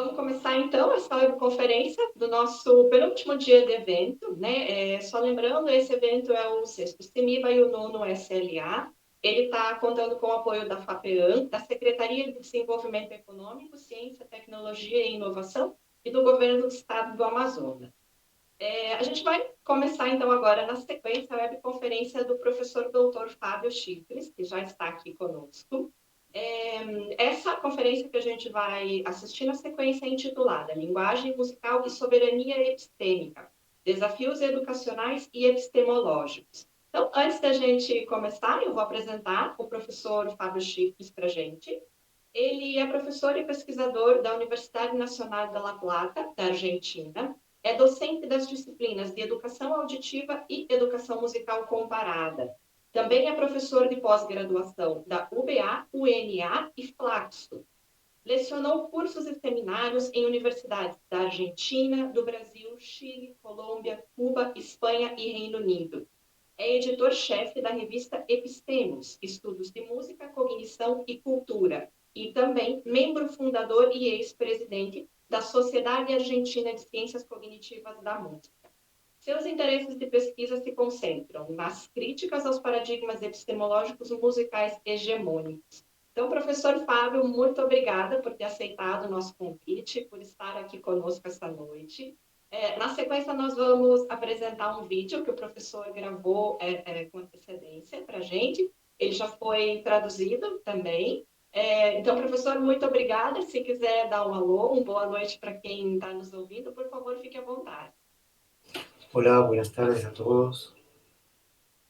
Vamos começar então essa webconferência do nosso penúltimo dia de evento, né? Só lembrando, esse evento é o sexto CEMIBA e o nono SLA. Ele está contando com o apoio da FAPEAM, da Secretaria de Desenvolvimento Econômico, Ciência, Tecnologia e Inovação e do Governo do Estado do Amazonas. A gente vai começar então agora na sequência a webconferência do professor doutor Fábio Chifres, que já está aqui conosco. Essa conferência que a gente vai assistir na sequência é intitulada Linguagem Musical e Soberania Epistêmica, Desafios Educacionais e Epistemológicos. Então, antes da gente começar, eu vou apresentar o professor Fábio Chifres para a gente. Ele é professor e pesquisador da Universidade Nacional de La Plata, da Argentina. É docente das disciplinas de Educação Auditiva e Educação Musical Comparada. Também é professor de pós-graduação da UBA, UNA e Flaxo. Lecionou cursos e seminários em universidades da Argentina, do Brasil, Chile, Colômbia, Cuba, Espanha e Reino Unido. É editor-chefe da revista Epistemos, Estudos de Música, Cognição e Cultura, e também membro fundador e ex-presidente da Sociedade Argentina de Ciências Cognitivas da Música. Seus interesses de pesquisa se concentram nas críticas aos paradigmas epistemológicos musicais hegemônicos. Então, professor Fábio, muito obrigada por ter aceitado o nosso convite, por estar aqui conosco esta noite. Na sequência, nós vamos apresentar um vídeo que o professor gravou com antecedência para a gente. Ele já foi traduzido também. Então, professor, muito obrigada. Se quiser dar um alô, uma boa noite para quem está nos ouvindo, por favor, fique à vontade. Hola, buenas tardes a todos.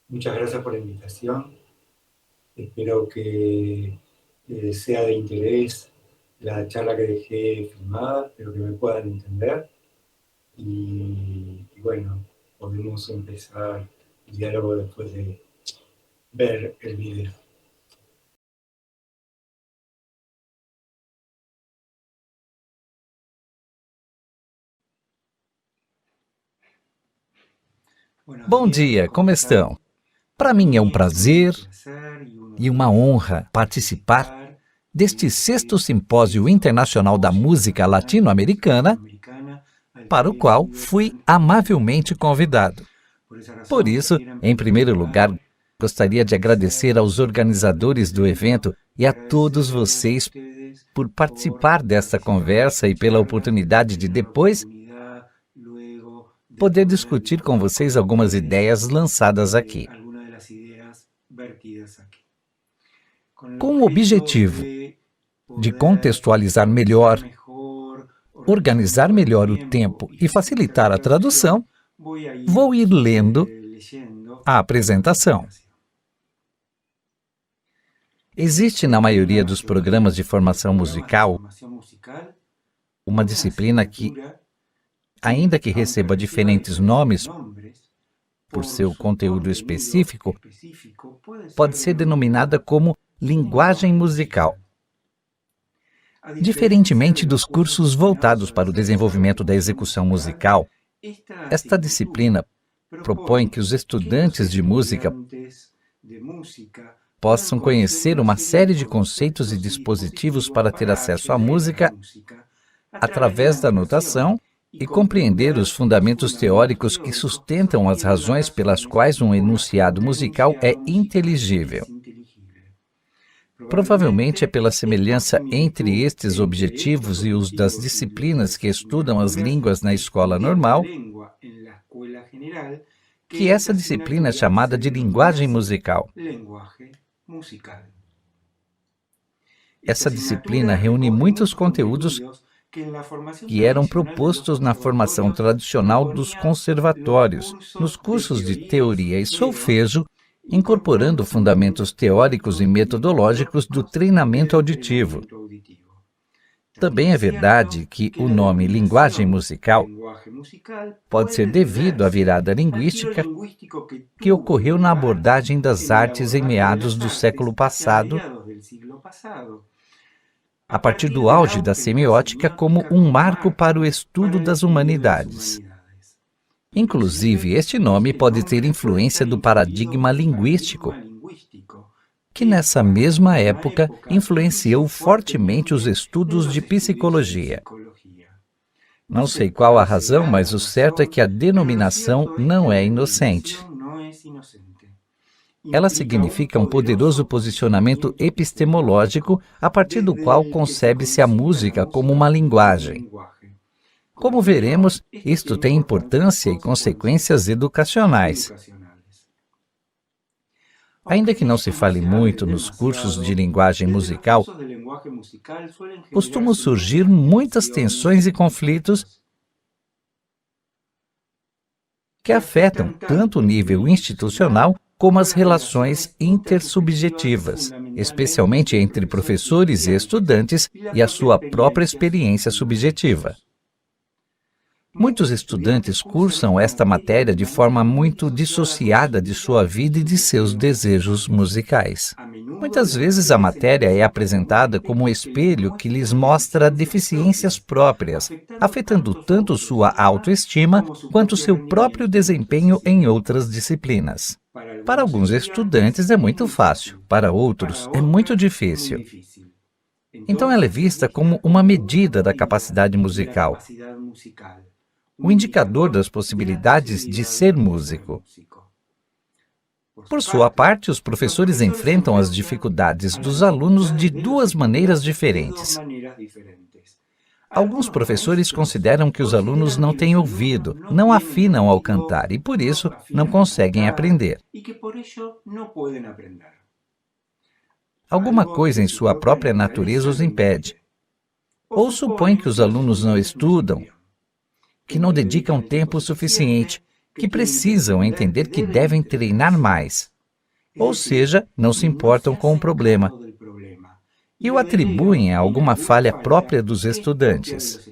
Muchas gracias por la invitación. Espero que sea de interés la charla que dejé filmada, espero que me puedan entender. Y bueno, podemos empezar el diálogo después de ver el video. Bom dia, como estão? Para mim é um prazer e uma honra participar deste sexto Simpósio Internacional da Música Latino-Americana, para o qual fui amavelmente convidado. Por isso, em primeiro lugar, gostaria de agradecer aos organizadores do evento e a todos vocês por participar desta conversa e pela oportunidade de depois poder discutir com vocês algumas ideias lançadas aqui. Com o objetivo de contextualizar melhor, organizar melhor o tempo e facilitar a tradução, vou ir lendo a apresentação. Existe na maioria dos programas de formação musical uma disciplina que, ainda que receba diferentes nomes por seu conteúdo específico, pode ser denominada como linguagem musical. Diferentemente dos cursos voltados para o desenvolvimento da execução musical, esta disciplina propõe que os estudantes de música possam conhecer uma série de conceitos e dispositivos para ter acesso à música através da notação e compreender os fundamentos teóricos que sustentam as razões pelas quais um enunciado musical é inteligível. Provavelmente é pela semelhança entre estes objetivos e os das disciplinas que estudam as línguas na escola normal, que essa disciplina é chamada de linguagem musical. Essa disciplina reúne muitos conteúdos que eram propostos na formação tradicional dos conservatórios, nos cursos de teoria e solfejo, incorporando fundamentos teóricos e metodológicos do treinamento auditivo. Também é verdade que o nome linguagem musical pode ser devido à virada linguística que ocorreu na abordagem das artes em meados do século passado, a partir do auge da semiótica como um marco para o estudo das humanidades. Inclusive, este nome pode ter influência do paradigma linguístico, que nessa mesma época influenciou fortemente os estudos de psicologia. Não sei qual a razão, mas o certo é que a denominação não é inocente. Ela significa um poderoso posicionamento epistemológico a partir do qual concebe-se a música como uma linguagem. Como veremos, isto tem importância e consequências educacionais. Ainda que não se fale muito nos cursos de linguagem musical, costumam surgir muitas tensões e conflitos que afetam tanto o nível institucional como as relações intersubjetivas, especialmente entre professores e estudantes e a sua própria experiência subjetiva. Muitos estudantes cursam esta matéria de forma muito dissociada de sua vida e de seus desejos musicais. Muitas vezes a matéria é apresentada como um espelho que lhes mostra deficiências próprias, afetando tanto sua autoestima quanto seu próprio desempenho em outras disciplinas. Para alguns estudantes é muito fácil, para outros é muito difícil. Então ela é vista como uma medida da capacidade musical, o indicador das possibilidades de ser músico. Por sua parte, os professores enfrentam as dificuldades dos alunos de duas maneiras diferentes. Alguns professores consideram que os alunos não têm ouvido, não afinam ao cantar e, por isso, não conseguem aprender. Alguma coisa em sua própria natureza os impede. Ou supõem que os alunos não estudam, que não dedicam tempo suficiente, que precisam entender que devem treinar mais. Ou seja, não se importam com o problema e o atribuem a alguma falha própria dos estudantes.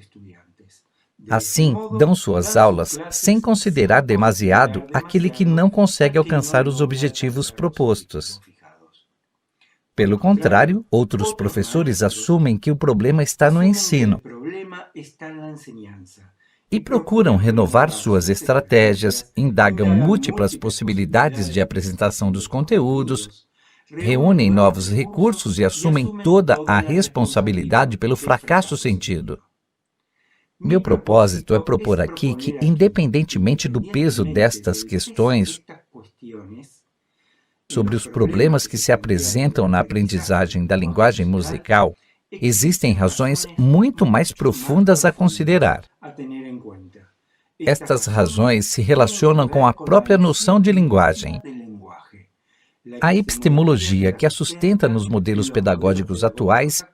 Assim, dão suas aulas sem considerar demasiado aquele que não consegue alcançar os objetivos propostos. Pelo contrário, outros professores assumem que o problema está no ensino e procuram renovar suas estratégias, indagam múltiplas possibilidades de apresentação dos conteúdos, reúnem novos recursos e assumem toda a responsabilidade pelo fracasso sentido. Meu propósito é propor aqui que, independentemente do peso destas questões sobre os problemas que se apresentam na aprendizagem da linguagem musical, existem razões muito mais profundas a considerar. Estas razões se relacionam com a própria noção de linguagem. A epistemologia que a sustenta nos modelos pedagógicos atuais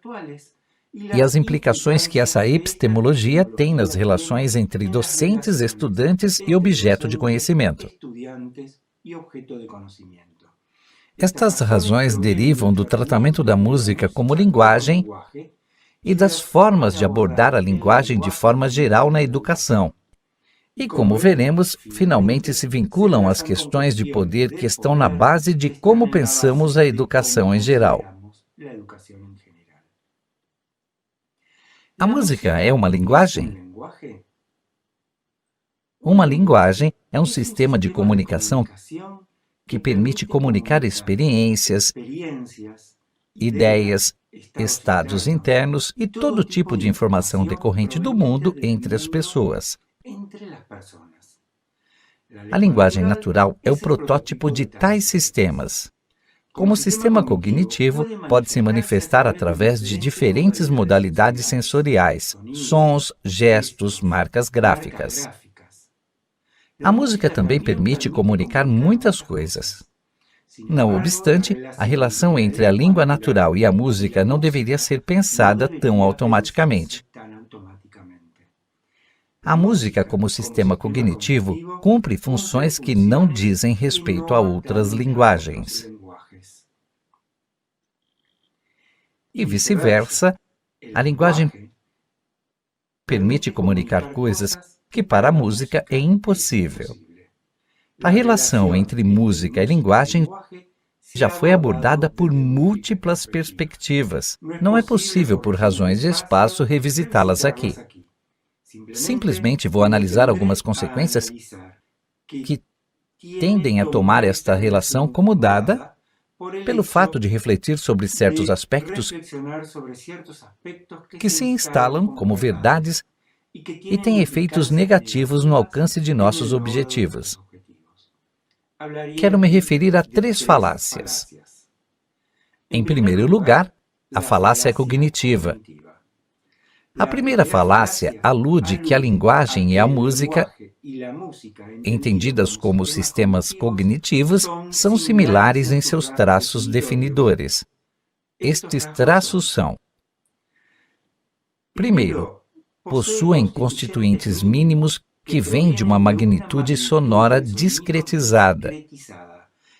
e as implicações que essa epistemologia tem nas relações entre docentes, estudantes e objeto de conhecimento. Estas razões derivam do tratamento da música como linguagem e das formas de abordar a linguagem de forma geral na educação. E, como veremos, finalmente se vinculam às questões de poder que estão na base de como pensamos a educação em geral. A música é uma linguagem? Uma linguagem é um sistema de comunicação que permite comunicar experiências, ideias, estados internos e todo tipo de informação decorrente do mundo entre as pessoas. A linguagem natural é o protótipo de tais sistemas. Como sistema cognitivo, pode se manifestar através de diferentes modalidades sensoriais, sons, gestos, marcas gráficas. A música também permite comunicar muitas coisas. Não obstante, a relação entre a língua natural e a música não deveria ser pensada tão automaticamente. A música, como sistema cognitivo, cumpre funções que não dizem respeito a outras linguagens. E vice-versa, a linguagem permite comunicar coisas que para a música é impossível. A relação entre música e linguagem já foi abordada por múltiplas perspectivas. Não é possível, por razões de espaço, revisitá-las aqui. Simplesmente vou analisar algumas consequências que tendem a tomar esta relação como dada pelo fato de refletir sobre certos aspectos que se instalam como verdades e têm efeitos negativos no alcance de nossos objetivos. Quero me referir a 3 falácias. Em primeiro lugar, a falácia cognitiva. A primeira falácia alude que a linguagem e a música, entendidas como sistemas cognitivos, são similares em seus traços definidores. Estes traços são: primeiro, possuem constituintes mínimos que vêm de uma magnitude sonora discretizada.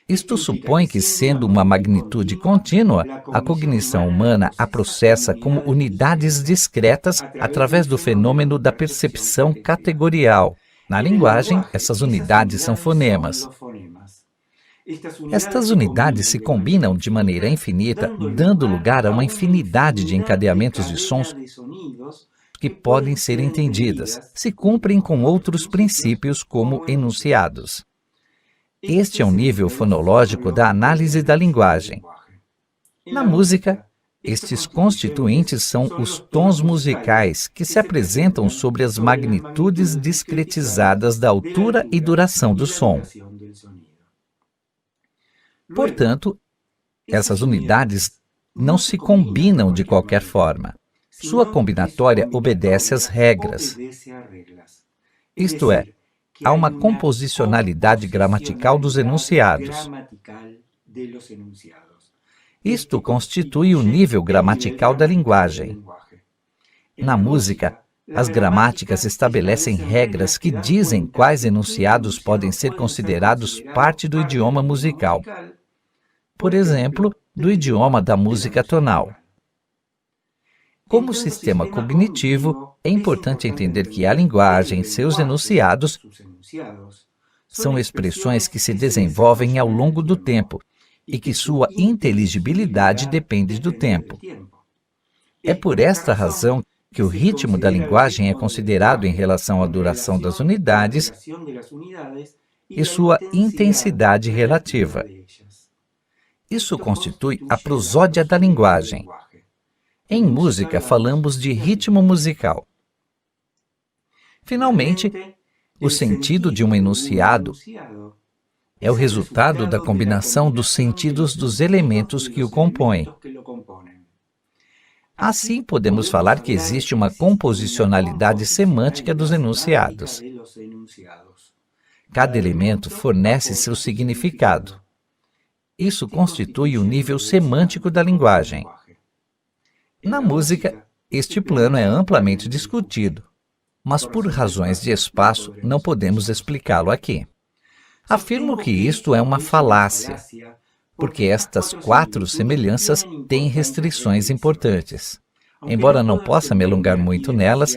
Isto supõe que, sendo uma magnitude contínua, a cognição humana a processa como unidades discretas através do fenômeno da percepção categorial. Na linguagem, essas unidades são fonemas. Estas unidades se combinam de maneira infinita, dando lugar a uma infinidade de encadeamentos de sons que podem ser entendidas, se cumprem com outros princípios como enunciados. Este é o nível fonológico da análise da linguagem. Na música, estes constituintes são os tons musicais que se apresentam sobre as magnitudes discretizadas da altura e duração do som. Portanto, essas unidades não se combinam de qualquer forma. Sua combinatória obedece às regras. Isto é, há uma composicionalidade gramatical dos enunciados. Isto constitui o nível gramatical da linguagem. Na música, as gramáticas estabelecem regras que dizem quais enunciados podem ser considerados parte do idioma musical. Por exemplo, do idioma da música tonal. Como sistema cognitivo, é importante entender que a linguagem, seus enunciados, são expressões que se desenvolvem ao longo do tempo e que sua inteligibilidade depende do tempo. É por esta razão que o ritmo da linguagem é considerado em relação à duração das unidades e sua intensidade relativa. Isso constitui a prosódia da linguagem. Em música, falamos de ritmo musical. Finalmente, o sentido de um enunciado é o resultado da combinação dos sentidos dos elementos que o compõem. Assim, podemos falar que existe uma composicionalidade semântica dos enunciados. Cada elemento fornece seu significado. Isso constitui o nível semântico da linguagem. Na música, este plano é amplamente discutido, mas por razões de espaço não podemos explicá-lo aqui. Afirmo que isto é uma falácia, porque estas 4 semelhanças têm restrições importantes. Embora não possa me alongar muito nelas,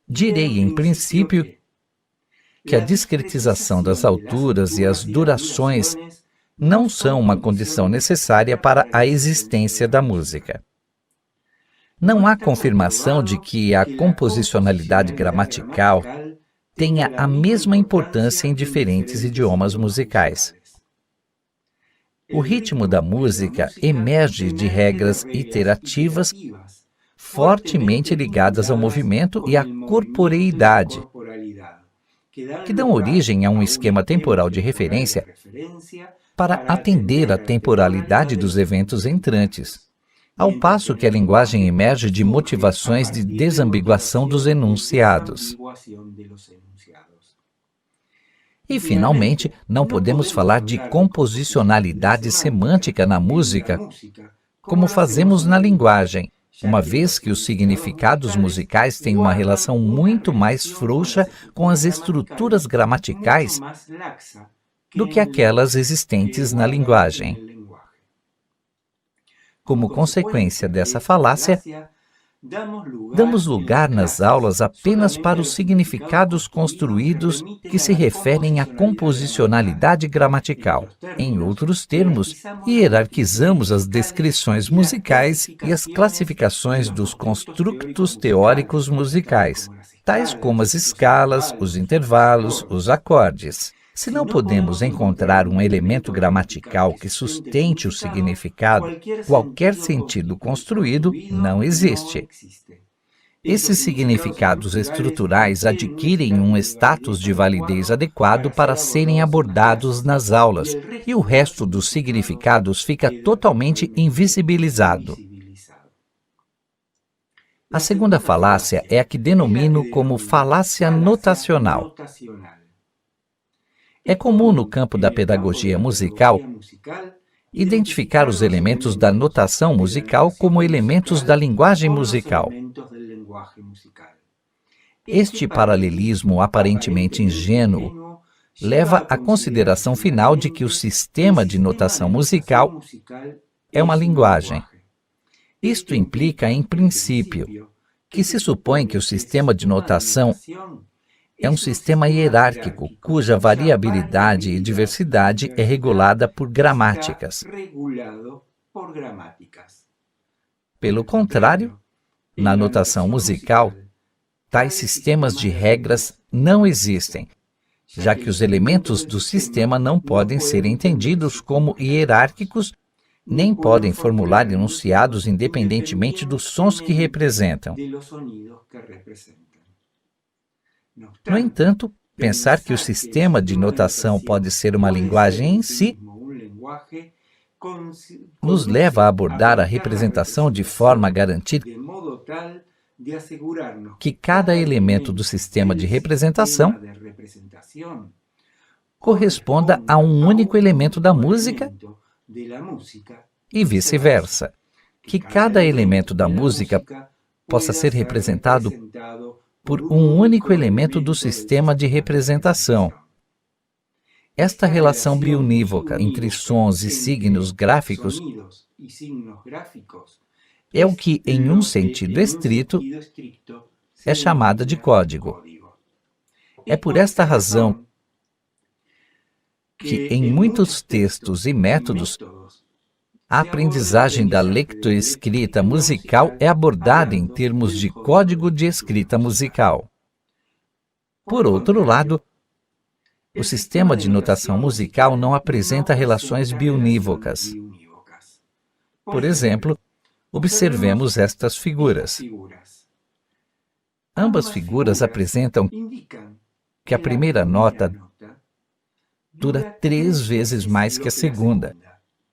direi em princípio que a discretização das alturas e as durações não são uma condição necessária para a existência da música. Não há confirmação de que a composicionalidade gramatical tenha a mesma importância em diferentes idiomas musicais. O ritmo da música emerge de regras iterativas fortemente ligadas ao movimento e à corporeidade, que dão origem a um esquema temporal de referência para atender à temporalidade dos eventos entrantes, ao passo que a linguagem emerge de motivações de desambiguação dos enunciados. E, finalmente, não podemos falar de composicionalidade semântica na música, como fazemos na linguagem, uma vez que os significados musicais têm uma relação muito mais frouxa com as estruturas gramaticais do que aquelas existentes na linguagem. Como consequência dessa falácia, damos lugar nas aulas apenas para os significados construídos que se referem à composicionalidade gramatical. Em outros termos, hierarquizamos as descrições musicais e as classificações dos construtos teóricos musicais, tais como as escalas, os intervalos, os acordes. Se não podemos encontrar um elemento gramatical que sustente o significado, qualquer sentido construído não existe. Esses significados estruturais adquirem um status de validez adequado para serem abordados nas aulas, e o resto dos significados fica totalmente invisibilizado. A segunda falácia é a que denomino como falácia notacional. É comum no campo da pedagogia musical identificar os elementos da notação musical como elementos da linguagem musical. Este paralelismo aparentemente ingênuo leva à consideração final de que o sistema de notação musical é uma linguagem. Isto implica, em princípio, que se supõe que o sistema de notação é um sistema hierárquico, cuja variabilidade e diversidade é regulada por gramáticas. Pelo contrário, na notação musical, tais sistemas de regras não existem, já que os elementos do sistema não podem ser entendidos como hierárquicos, nem podem formular enunciados independentemente dos sons que representam. No entanto, pensar que o sistema de notação pode ser uma linguagem em si nos leva a abordar a representação de forma a garantir que cada elemento do sistema de representação corresponda a um único elemento da música e vice-versa, que cada elemento da música possa ser representado por um único elemento do sistema de representação. Esta relação biunívoca entre sons e signos gráficos é o que, em um sentido estrito, é chamada de código. É por esta razão que, em muitos textos e métodos, a aprendizagem da lectoescrita musical é abordada em termos de código de escrita musical. Por outro lado, o sistema de notação musical não apresenta relações biunívocas. Por exemplo, observemos estas figuras. Ambas figuras apresentam que a primeira nota dura 3 vezes mais que a segunda,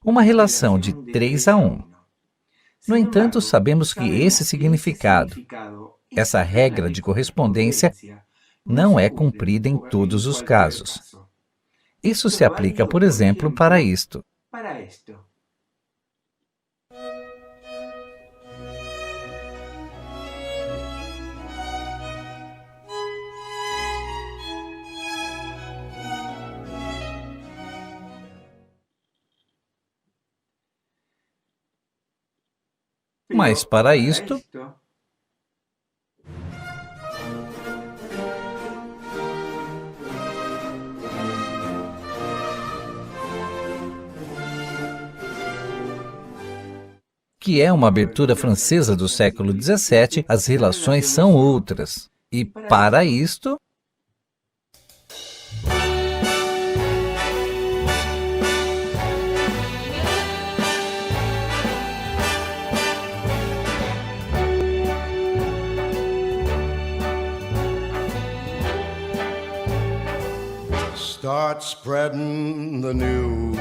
uma relação de 3:1. No entanto, sabemos que esse significado, essa regra de correspondência, não é cumprida em todos os casos. Isso se aplica, por exemplo, para isto. Mas para isto, que é uma abertura francesa do século XVII, as relações são outras. E para isto, Start spreading the news.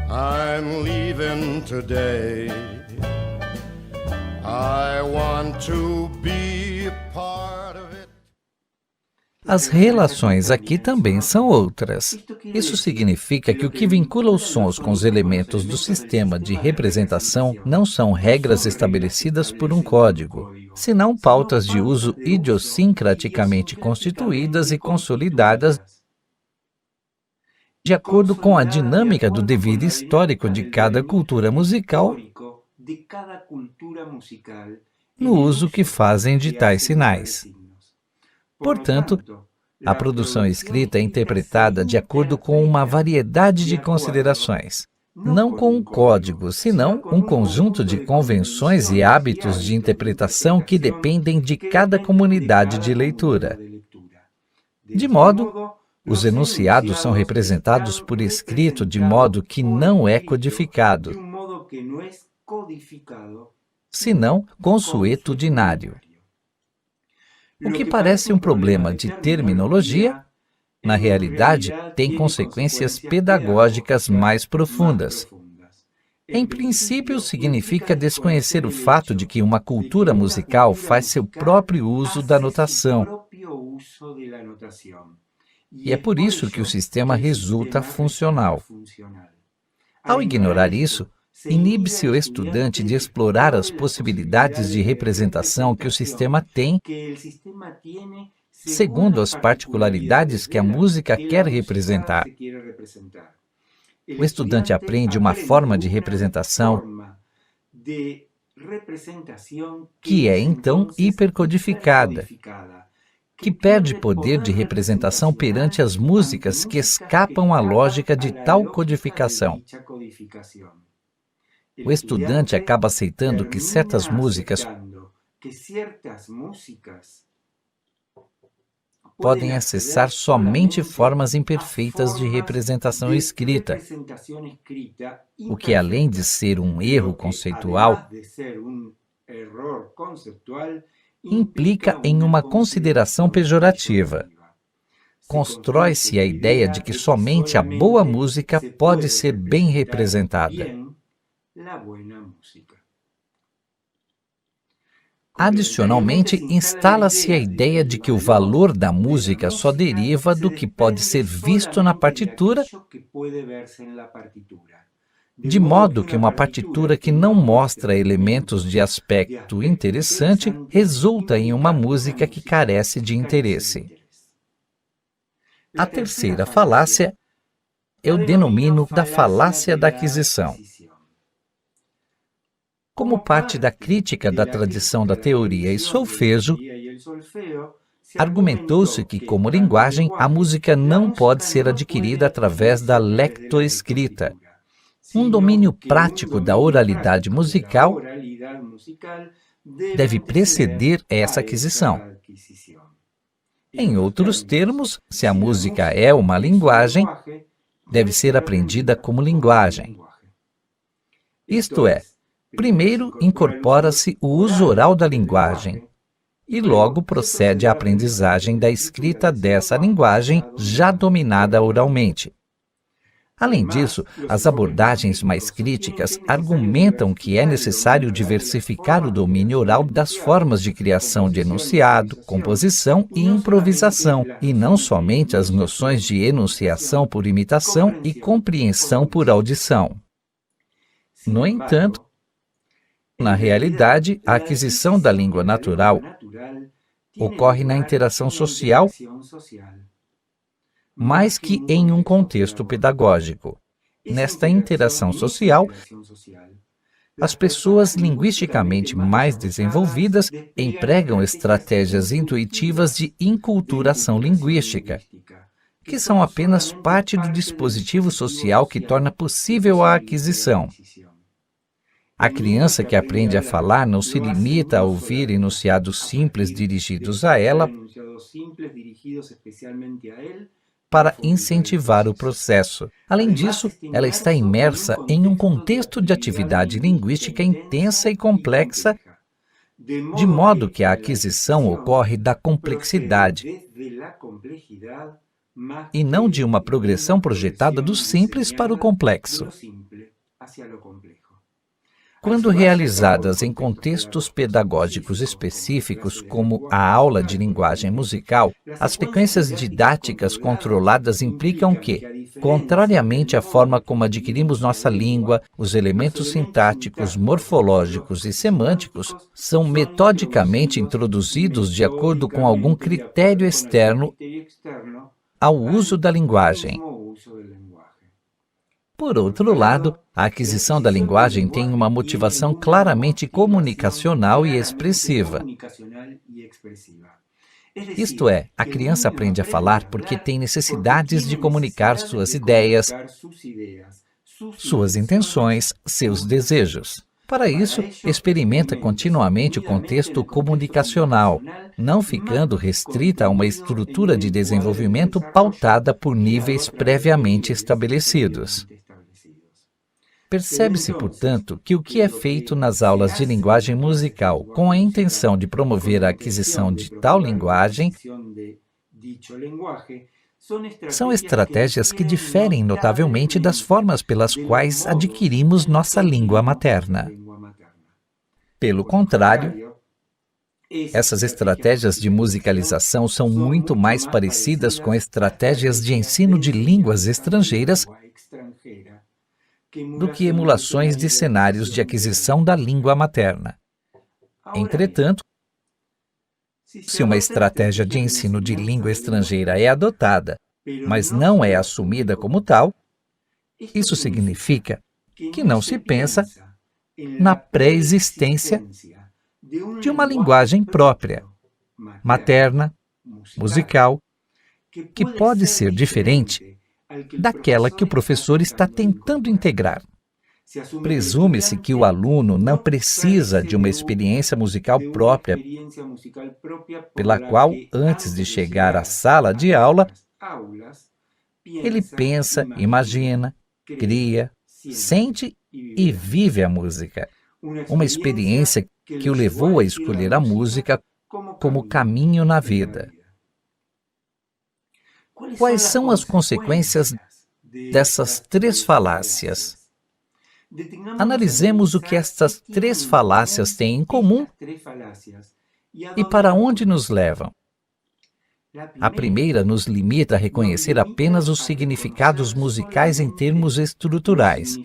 I'm leaving today. I want to be a part of it. as relações aqui também são outras. Isso significa que o que vincula os sons com os elementos do sistema de representação não são regras estabelecidas por um código, senão pautas de uso idiosincraticamente constituídas e consolidadas de acordo com a dinâmica do devir histórico de cada cultura musical no uso que fazem de tais sinais. Portanto, a produção escrita é interpretada de acordo com uma variedade de considerações, não com um código, senão um conjunto de convenções e hábitos de interpretação que dependem de cada comunidade de leitura. De modo Os enunciados são representados por escrito de modo que não é codificado, senão consuetudinário. O que parece um problema de terminologia, na realidade, tem consequências pedagógicas mais profundas. Em princípio, significa desconhecer o fato de que uma cultura musical faz seu próprio uso da notação. E é por isso que o sistema resulta funcional. Ao ignorar isso, inibe-se o estudante de explorar as possibilidades de representação que o sistema tem, segundo as particularidades que a música quer representar. O estudante aprende uma forma de representação que é então hipercodificada, que perde poder de representação perante as músicas que escapam à lógica de tal codificação. O estudante acaba aceitando que certas músicas podem acessar somente formas imperfeitas de representação escrita, o que, além de ser um erro conceitual, implica em uma consideração pejorativa. Constrói-se a ideia de que somente a boa música pode ser bem representada. Adicionalmente, instala-se a ideia de que o valor da música só deriva do que pode ser visto na partitura, de modo que uma partitura que não mostra elementos de aspecto interessante resulta em uma música que carece de interesse. A terceira falácia eu denomino da falácia da aquisição. Como parte da crítica da tradição da teoria e solfejo, argumentou-se que, como linguagem, a música não pode ser adquirida através da lectoescrita. Um domínio prático da oralidade musical deve preceder essa aquisição. Em outros termos, se a música é uma linguagem, deve ser aprendida como linguagem. Isto é, primeiro incorpora-se o uso oral da linguagem e logo procede a aprendizagem da escrita dessa linguagem já dominada oralmente. Além disso, as abordagens mais críticas argumentam que é necessário diversificar o domínio oral das formas de criação de enunciado, composição e improvisação, e não somente as noções de enunciação por imitação e compreensão por audição. No entanto, na realidade, a aquisição da língua natural ocorre na interação social, mais que em um contexto pedagógico. Nesta interação social, as pessoas linguisticamente mais desenvolvidas empregam estratégias intuitivas de inculturação linguística, que são apenas parte do dispositivo social que torna possível a aquisição. A criança que aprende a falar não se limita a ouvir enunciados simples dirigidos a ela para incentivar o processo. Além disso, ela está imersa em um contexto de atividade linguística intensa e complexa, de modo que a aquisição ocorre da complexidade e não de uma progressão projetada do simples para o complexo. Quando realizadas em contextos pedagógicos específicos, como a aula de linguagem musical, as frequências didáticas controladas implicam que, contrariamente à forma como adquirimos nossa língua, os elementos sintáticos, morfológicos e semânticos são metodicamente introduzidos de acordo com algum critério externo ao uso da linguagem. Por outro lado, a aquisição da linguagem tem uma motivação claramente comunicacional e expressiva. Isto é, a criança aprende a falar porque tem necessidades de comunicar suas ideias, suas intenções, seus desejos. Para isso, experimenta continuamente o contexto comunicacional, não ficando restrita a uma estrutura de desenvolvimento pautada por níveis previamente estabelecidos. Percebe-se, portanto, que o que é feito nas aulas de linguagem musical com a intenção de promover a aquisição de tal linguagem são estratégias que diferem notavelmente das formas pelas quais adquirimos nossa língua materna. Pelo contrário, essas estratégias de musicalização são muito mais parecidas com estratégias de ensino de línguas estrangeiras do que emulações de cenários de aquisição da língua materna. Entretanto, se uma estratégia de ensino de língua estrangeira é adotada, mas não é assumida como tal, isso significa que não se pensa na pré-existência de uma linguagem própria, materna, musical, que pode ser diferente daquela que o professor está tentando integrar. Presume-se que o aluno não precisa de uma experiência musical própria, pela qual, antes de chegar à sala de aula, ele pensa, imagina, cria, sente e vive a música. Uma experiência que o levou a escolher a música como caminho na vida. Quais são as consequências dessas três falácias? Analisemos o que estas três falácias têm em comum e para onde nos levam. A primeira nos limita a reconhecer apenas os significados musicais em termos estruturais.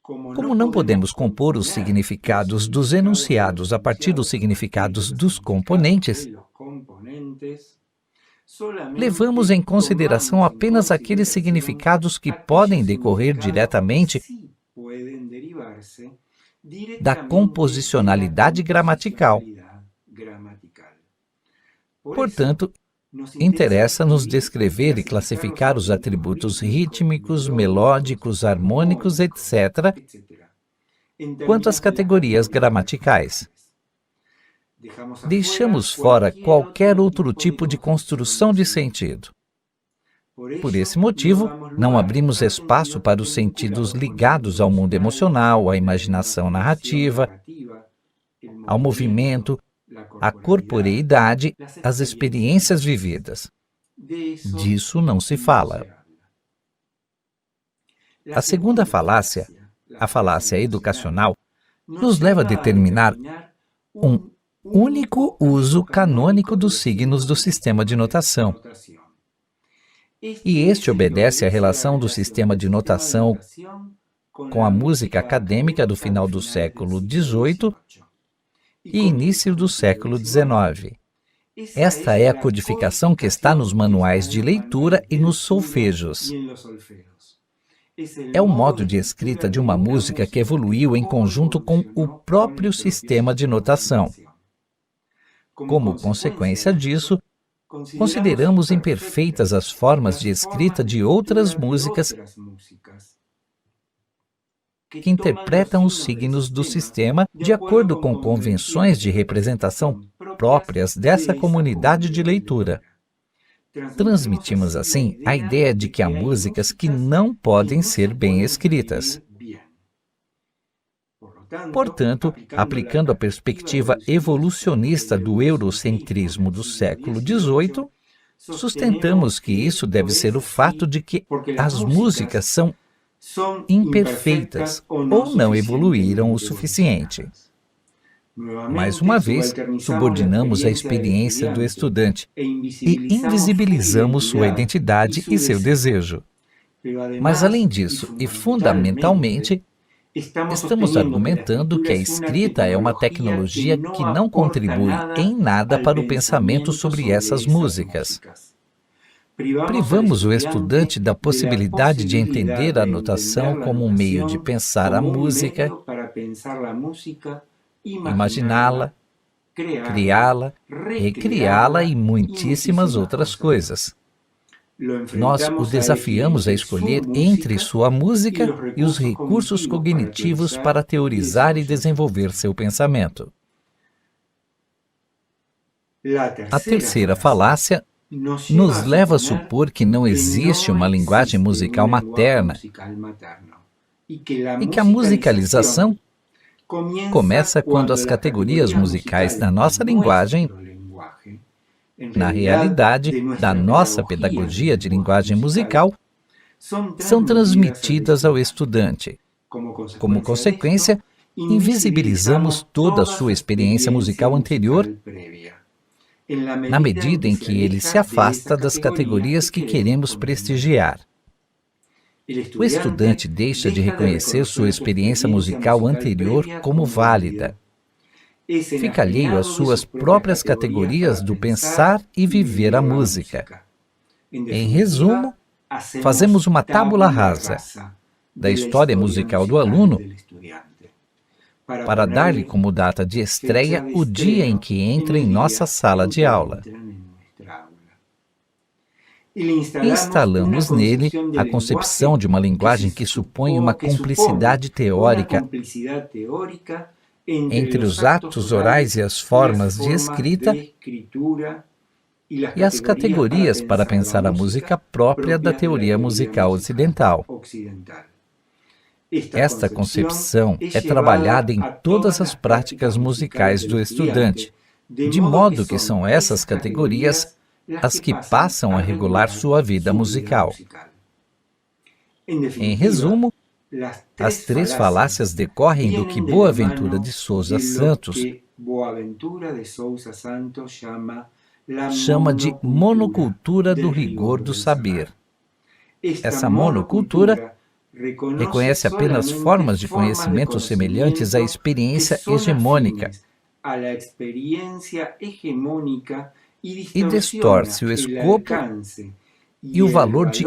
Como não podemos compor os significados dos enunciados a partir dos significados dos componentes, levamos em consideração apenas aqueles significados que podem decorrer diretamente da composicionalidade gramatical. Portanto, interessa-nos descrever e classificar os atributos rítmicos, melódicos, harmônicos, etc., quanto às categorias gramaticais. Deixamos fora qualquer outro tipo de construção de sentido. Por esse motivo, não abrimos espaço para os sentidos ligados ao mundo emocional, à imaginação narrativa, ao movimento, à corporeidade, às experiências vividas. Disso não se fala. A segunda falácia, a falácia educacional, nos leva a determinar um único uso canônico dos signos do sistema de notação. E este obedece à relação do sistema de notação com a música acadêmica do final do século XVIII e início do século XIX. Esta é a codificação que está nos manuais de leitura e nos solfejos. É o modo de escrita de uma música que evoluiu em conjunto com o próprio sistema de notação. Como consequência disso, consideramos imperfeitas as formas de escrita de outras músicas que interpretam os signos do sistema de acordo com convenções de representação próprias dessa comunidade de leitura. Transmitimos, assim, a ideia de que há músicas que não podem ser bem escritas. Portanto, aplicando a perspectiva evolucionista do eurocentrismo do século XVIII, sustentamos que isso deve ser o fato de que as músicas são imperfeitas ou não evoluíram o suficiente. Mais uma vez, subordinamos a experiência do estudante e invisibilizamos sua identidade e seu desejo. Mas, além disso, e fundamentalmente, estamos argumentando que a escrita é uma tecnologia que não contribui em nada para o pensamento sobre essas músicas. Privamos o estudante da possibilidade de entender a notação como um meio de pensar a música, imaginá-la, criá-la, recriá-la e muitíssimas outras coisas. Nós o desafiamos a escolher entre sua música e os recursos cognitivos para teorizar e desenvolver seu pensamento. A terceira falácia nos leva a supor que não existe uma linguagem musical materna e que a musicalização começa quando as categorias musicais da nossa linguagem, na realidade da nossa pedagogia de linguagem musical, são transmitidas ao estudante. Como consequência, invisibilizamos toda a sua experiência musical anterior, na medida em que ele se afasta das categorias que queremos prestigiar. O estudante deixa de reconhecer sua experiência musical anterior como válida. Fica alheio às suas próprias categorias do pensar e viver a música. Em resumo, fazemos uma tábula rasa da história musical do aluno para dar-lhe como data de estreia o dia em que entra em nossa sala de aula. Instalamos nele a concepção de uma linguagem que supõe uma cumplicidade teórica entre os atos orais e as formas de escrita e as categorias para pensar a música própria da teoria musical ocidental. Esta concepção é trabalhada em todas as práticas musicais do estudante, de modo que são essas categorias as que passam a regular sua vida musical. Em resumo, as três falácias decorrem do que Boaventura de Sousa Santos chama de monocultura do rigor do saber. Essa monocultura reconhece apenas formas de conhecimento semelhantes à experiência hegemônica e distorce o escopo e o valor de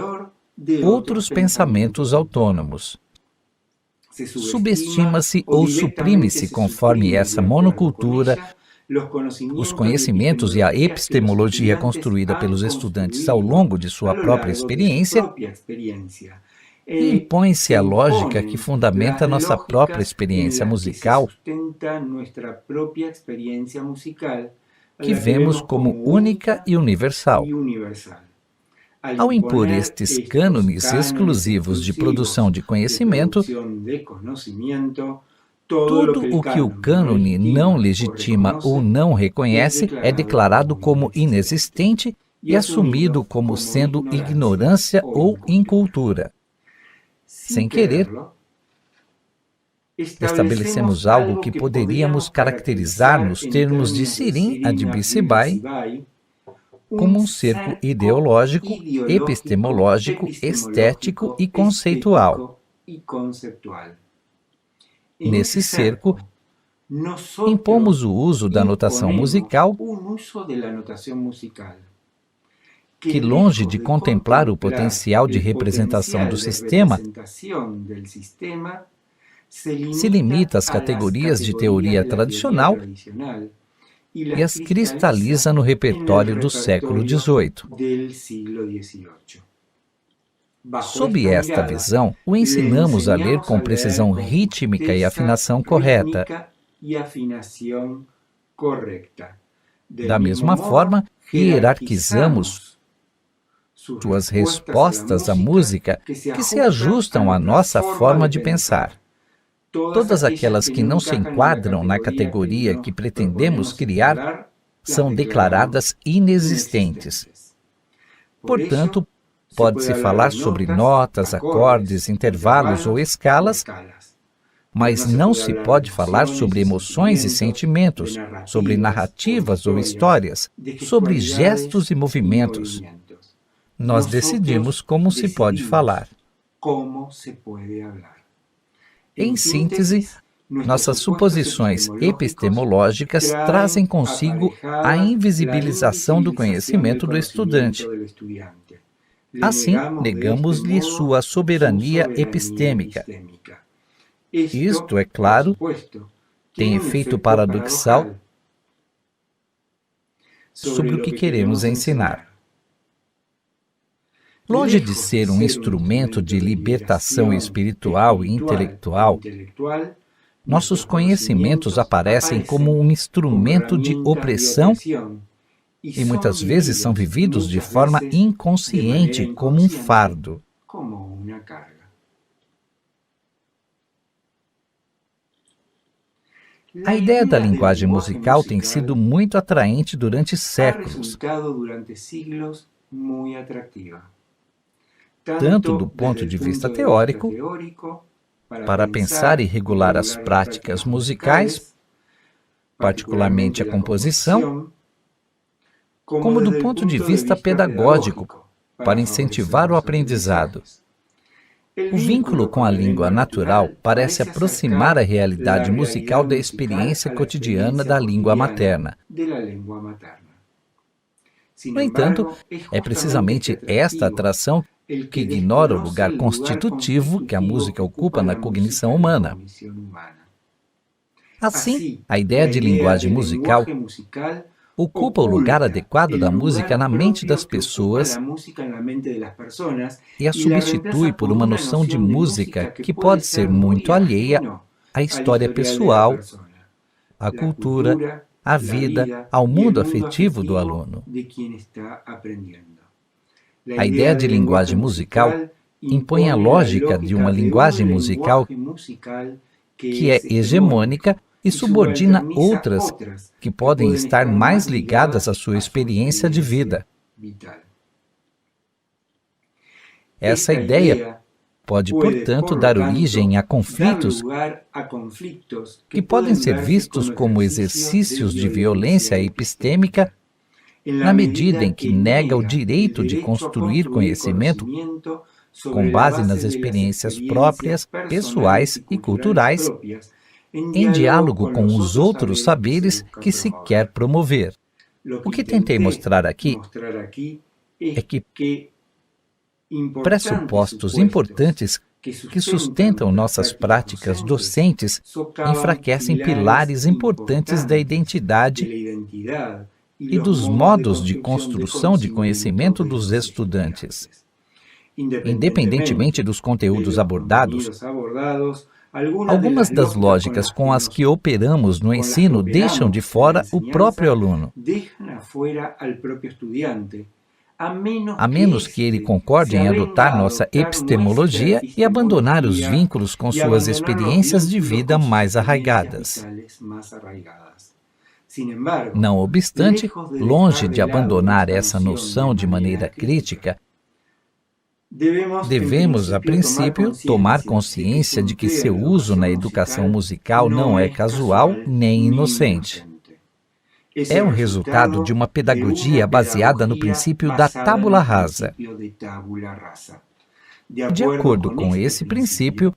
outros pensamentos autônomos. Subestima-se ou suprime-se, conforme essa monocultura, os conhecimentos e a epistemologia construída pelos estudantes ao longo de sua própria experiência, e impõe-se a lógica que fundamenta nossa própria experiência musical, que vemos como única e universal. Ao impor estes cânones exclusivos de produção de conhecimento, tudo o que o cânone não legitima ou não reconhece é declarado como inexistente e assumido como sendo ignorância ou incultura. Sem querer, estabelecemos algo que poderíamos caracterizar nos termos de Sirin Adebisibai como um cerco ideológico, epistemológico, estético e conceitual. Nesse cerco, impomos o uso da notação musical, que, longe de contemplar o potencial de representação do sistema, se limita às categorias de teoria tradicional e as cristaliza no repertório do século XVIII. Sob esta visão, o ensinamos a ler com precisão rítmica e afinação correta. Da mesma forma, hierarquizamos suas respostas à música que se ajustam à nossa forma de pensar. Todas aquelas que não se enquadram na categoria que pretendemos criar são declaradas inexistentes. Portanto, pode-se falar sobre notas, acordes, intervalos ou escalas, mas não se pode falar sobre emoções e sentimentos, sobre narrativas ou histórias, sobre gestos e movimentos. Nós decidimos como se pode falar. Em síntese, nossas suposições epistemológicas trazem consigo a invisibilização do conhecimento do estudante. Assim, negamos-lhe sua soberania epistêmica. Isto, é claro, tem efeito paradoxal sobre o que queremos ensinar. Longe de ser um instrumento de libertação espiritual e intelectual, nossos conhecimentos aparecem como um instrumento de opressão e muitas vezes são vividos de forma inconsciente como um fardo. A ideia da linguagem musical tem sido muito atraente durante séculos, tanto do ponto de vista teórico, para pensar e regular as práticas musicais, particularmente a composição, como do ponto de vista pedagógico, para incentivar o aprendizado. O vínculo com a língua natural parece aproximar a realidade musical da experiência cotidiana da língua materna. No entanto, é precisamente esta atração que ignora o lugar constitutivo que a música ocupa na cognição humana. Assim, a ideia de linguagem musical ocupa o lugar adequado da música na mente das pessoas e a substitui por uma noção de música que pode ser muito alheia à história pessoal, à cultura, à vida, ao mundo afetivo do aluno. A ideia de linguagem musical impõe a lógica de uma linguagem musical que é hegemônica e subordina outras que podem estar mais ligadas à sua experiência de vida. Essa ideia pode, portanto, dar origem a conflitos que podem ser vistos como exercícios de violência epistêmica na medida em que nega o direito de construir conhecimento com base nas experiências próprias, pessoais e culturais, em diálogo com os outros saberes que se quer promover. O que tentei mostrar aqui é que pressupostos importantes que sustentam nossas práticas docentes enfraquecem pilares importantes da identidade e dos modos de construção de conhecimento dos estudantes. Independentemente dos conteúdos abordados, algumas das lógicas com as que operamos no ensino deixam de fora o próprio aluno, a menos que ele concorde em adotar nossa epistemologia e abandonar os vínculos com suas experiências de vida mais arraigadas. Não obstante, longe de abandonar essa noção de maneira crítica, devemos, a princípio, tomar consciência de que seu uso na educação musical não é casual nem inocente. É o resultado de uma pedagogia baseada no princípio da tábula rasa. De acordo com esse princípio,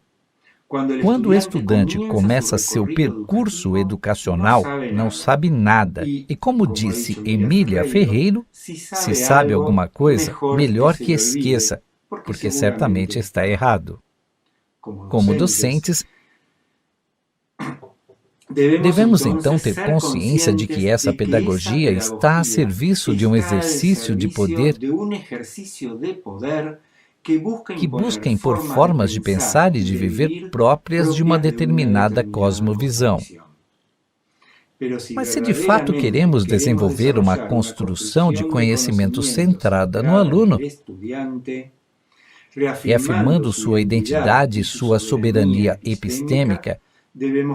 quando o estudante começa seu percurso educacional, não sabe nada. E como disse Emília Ferreiro, se sabe alguma coisa, melhor que esqueça, porque certamente está errado. Como docentes, devemos então ter consciência de que essa pedagogia está a serviço de um exercício de poder que busca impor formas de pensar e de viver próprias de uma determinada cosmovisão. Mas se de fato queremos desenvolver uma construção de conhecimento centrada no aluno, e afirmando sua identidade e sua soberania epistêmica,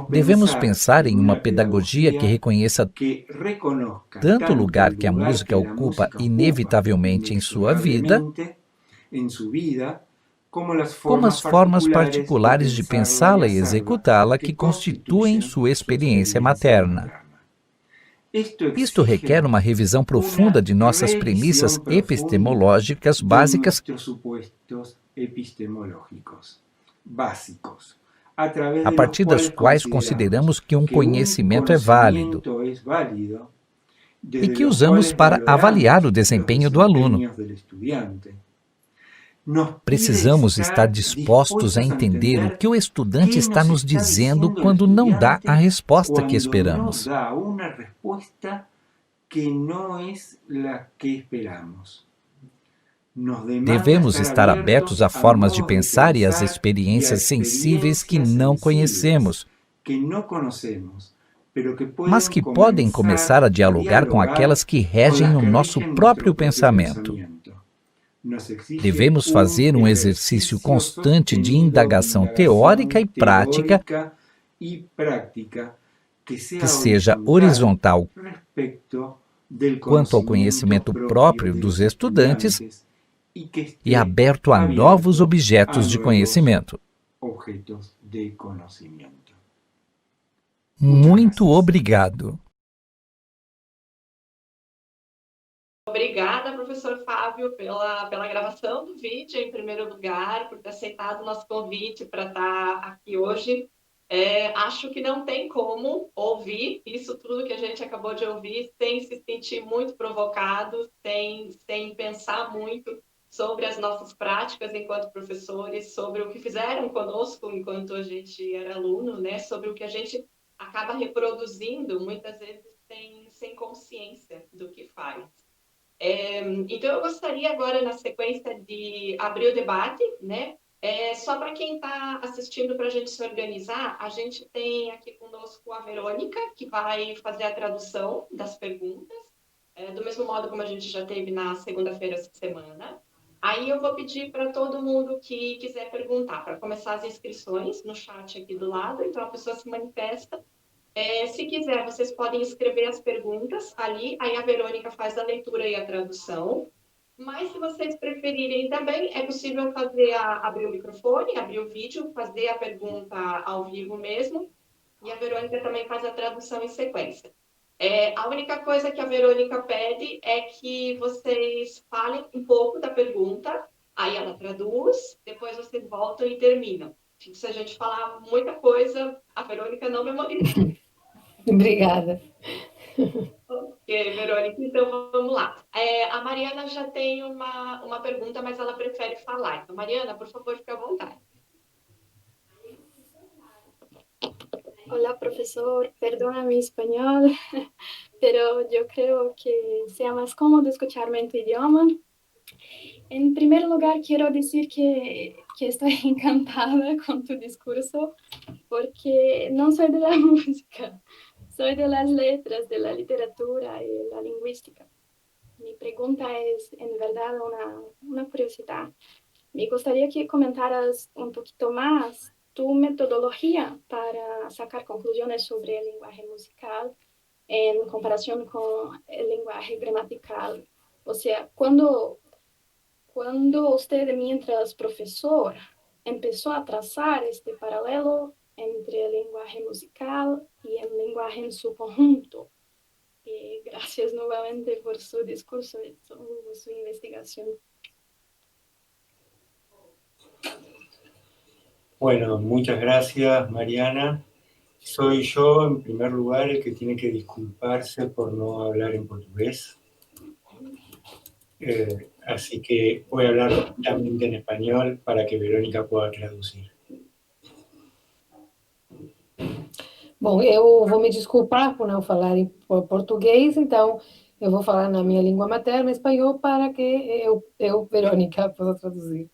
devemos pensar em uma pedagogia que reconheça tanto o lugar que a música ocupa inevitavelmente em sua vida, como as formas particulares de pensá-la e executá-la que constituem sua experiência materna. Isto requer uma revisão profunda de nossas premissas epistemológicas básicas, a partir das quais consideramos que um conhecimento é válido e que usamos para avaliar o desempenho do aluno. Precisamos estar dispostos a entender o que o estudante está nos dizendo quando não dá a resposta que esperamos. Devemos estar abertos a formas de pensar e às experiências sensíveis que não conhecemos, mas que podem começar a dialogar com aquelas que regem o nosso próprio pensamento. Devemos fazer um exercício constante de indagação teórica e prática que seja horizontal quanto ao conhecimento próprio dos estudantes e aberto a novos objetos de conhecimento. Muito obrigado. Obrigada, professor Fábio, pela gravação do vídeo, em primeiro lugar, por ter aceitado o nosso convite para estar aqui hoje. Acho que não tem como ouvir isso tudo que a gente acabou de ouvir sem se sentir muito provocado, sem pensar muito sobre as nossas práticas enquanto professores, sobre o que fizeram conosco enquanto a gente era aluno, né? Sobre o que a gente acaba reproduzindo, muitas vezes sem consciência do que faz. Então, eu gostaria agora, na sequência, de abrir o debate, né? Só para quem está assistindo, para a gente se organizar, a gente tem aqui conosco a Verônica, que vai fazer a tradução das perguntas, do mesmo modo como a gente já teve na segunda-feira essa semana. Aí eu vou pedir para todo mundo que quiser perguntar, para começar as inscrições no chat aqui do lado, então a pessoa se manifesta. Se quiser, vocês podem escrever as perguntas ali, aí a Verônica faz a leitura e a tradução. Mas se vocês preferirem também, é possível abrir o microfone, abrir o vídeo, fazer a pergunta ao vivo mesmo, e a Verônica também faz a tradução em sequência. A única coisa que a Verônica pede é que vocês falem um pouco da pergunta, aí ela traduz, depois vocês voltam e terminam. Se a gente falar muita coisa, a Verônica não memoriza. Obrigada. Ok, Verônica, então vamos lá. A Mariana já tem uma pergunta, mas ela prefere falar. Então, Mariana, por favor, fique à vontade. Hola, profesor. Perdona mi español, pero yo creo que sea más cómodo escucharme en tu idioma. En primer lugar, quiero decir que estoy encantada con tu discurso, porque no soy de la música, soy de las letras, de la literatura y la lingüística. Mi pregunta es, en verdad, una curiosidad. Me gustaría que comentaras un poquito más tu metodología para sacar conclusiones sobre el lenguaje musical en comparación con el lenguaje gramatical. O sea, cuando usted, mientras profesor, empezó a trazar este paralelo entre el lenguaje musical y el lenguaje en su conjunto. Gracias nuevamente por su discurso y su investigación. Bueno, muchas gracias, Mariana. Soy yo, en primer lugar, el que tiene que disculparse por no hablar en portugués. Así que voy a hablar completamente en español para que Verônica pueda traducir. Bom, eu vou me desculpar por não falar em português, então eu vou falar na minha língua materna, espanhol, para que Verônica, possa traduzir.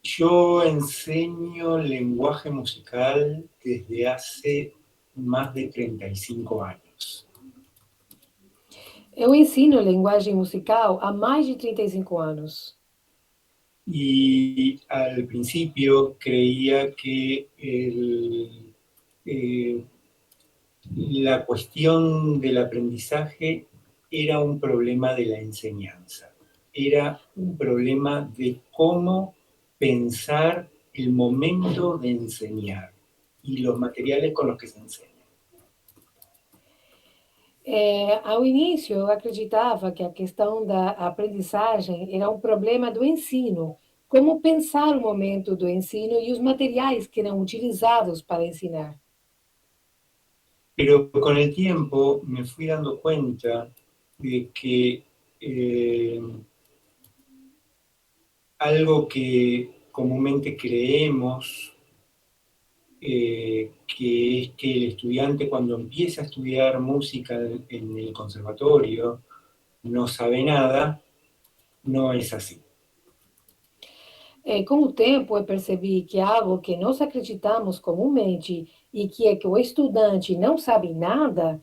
Yo enseño lenguaje musical desde hace más de 35 años. Eu ensino linguagem musical há mais de 35 anos. Y al principio creía que la cuestión del aprendizaje era un problema de la enseñanza, era un problema de cómo pensar el momento de enseñar y los materiales con los que se enseña. Ao início, eu acreditava que a questão da aprendizagem era um problema do ensino, como pensar o momento do ensino e os materiais que eram utilizados para ensinar. Pero con el tiempo me fui dando cuenta de que algo que comúnmente creemos que es que el estudiante cuando empieza a estudiar música en el conservatorio no sabe nada, no es así. Com o tempo, eu percebi que algo que nós acreditamos comumente e que é que o estudante não sabe nada,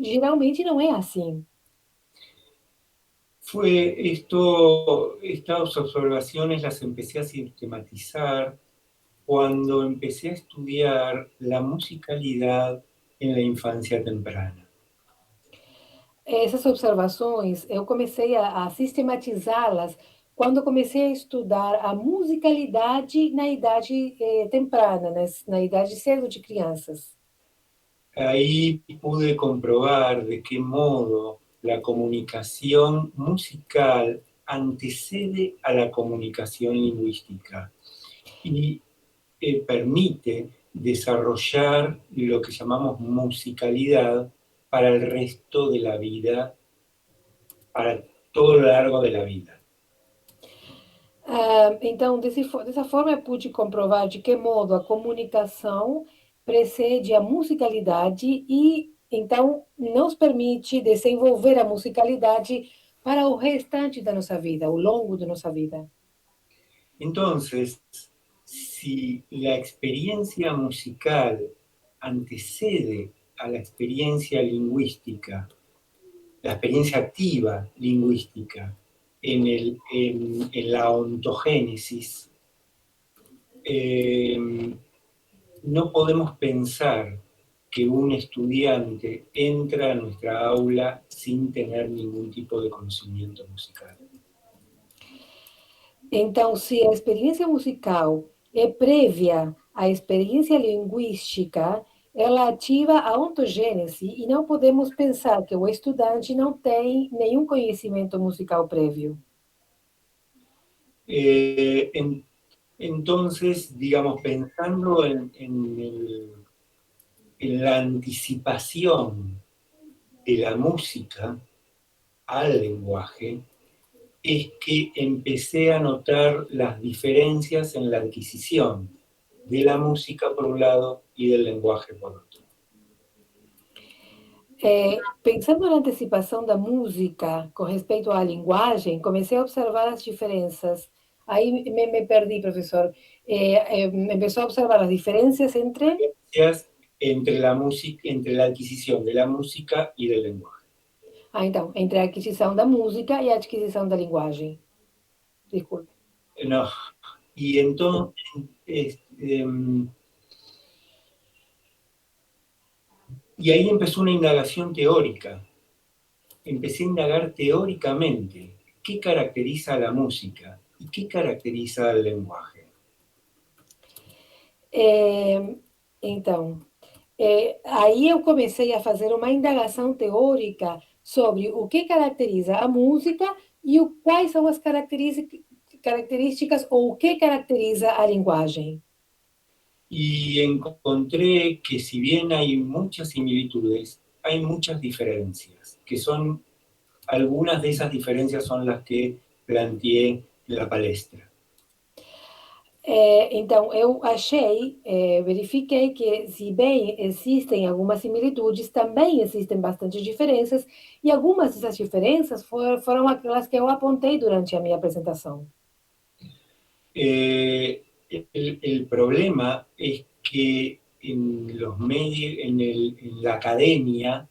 geralmente não é assim. Estas observaciones las empecé a sistematizar cuando empecé a estudiar la musicalidad en la infancia temprana. Essas observações, eu comecei a sistematizá-las quando comecei a estudar a musicalidade na idade temprana, na idade cedo de crianças. Ahí pude comprobar de qué modo la comunicación musical antecede a la comunicación lingüística y permite desarrollar lo que llamamos musicalidad para el resto de la vida, para todo lo largo de la vida. Então, dessa forma, eu pude comprovar de que modo a comunicação precede a musicalidade e, então, nos permite desenvolver a musicalidade para o restante da nossa vida, ao longo da nossa vida. Entonces, si la experiencia musical antecede a la experiencia lingüística, la experiencia activa lingüística en la ontogénesis, no podemos pensar que un estudiante entra a nuestra aula sin tener ningún tipo de conocimiento musical. Então, se a experiência musical é prévia à experiência linguística, ela ativa a ontogênese e não podemos pensar que o estudante não tem nenhum conhecimento musical prévio. Entonces, digamos, pensando en la anticipación de la música al lenguaje, es que empecé a notar las diferencias en la adquisición de la música por un lado y del lenguaje por otro. Pensando na antecipação da música com respeito à linguagem, comecei a observar as diferenças. Aí me perdi, professor. Empezó a observar as diferenças entre... Entre la música, entre la adquisición de la música y del lenguaje. Então, entre a aquisição da música e a adquisição da linguagem. Desculpe. No, y entonces, y ahí empezó una indagación teórica. Empecé a indagar teóricamente qué caracteriza a la música y qué caracteriza al lenguaje. Então, aí eu comecei a fazer uma indagação teórica sobre o que caracteriza a música e quais são as características ou o que caracteriza a linguagem. Y encontré que si bien hay muchas similitudes, hay muchas diferencias, que son, algunas de esas diferencias son las que planteé en la palestra. Então, eu verifiquei que, se bem existem algumas similitudes, também existem bastante diferenças, e algumas dessas diferenças foram aquelas que eu apontei durante a minha apresentação. El problema es que en los medios, en la academia,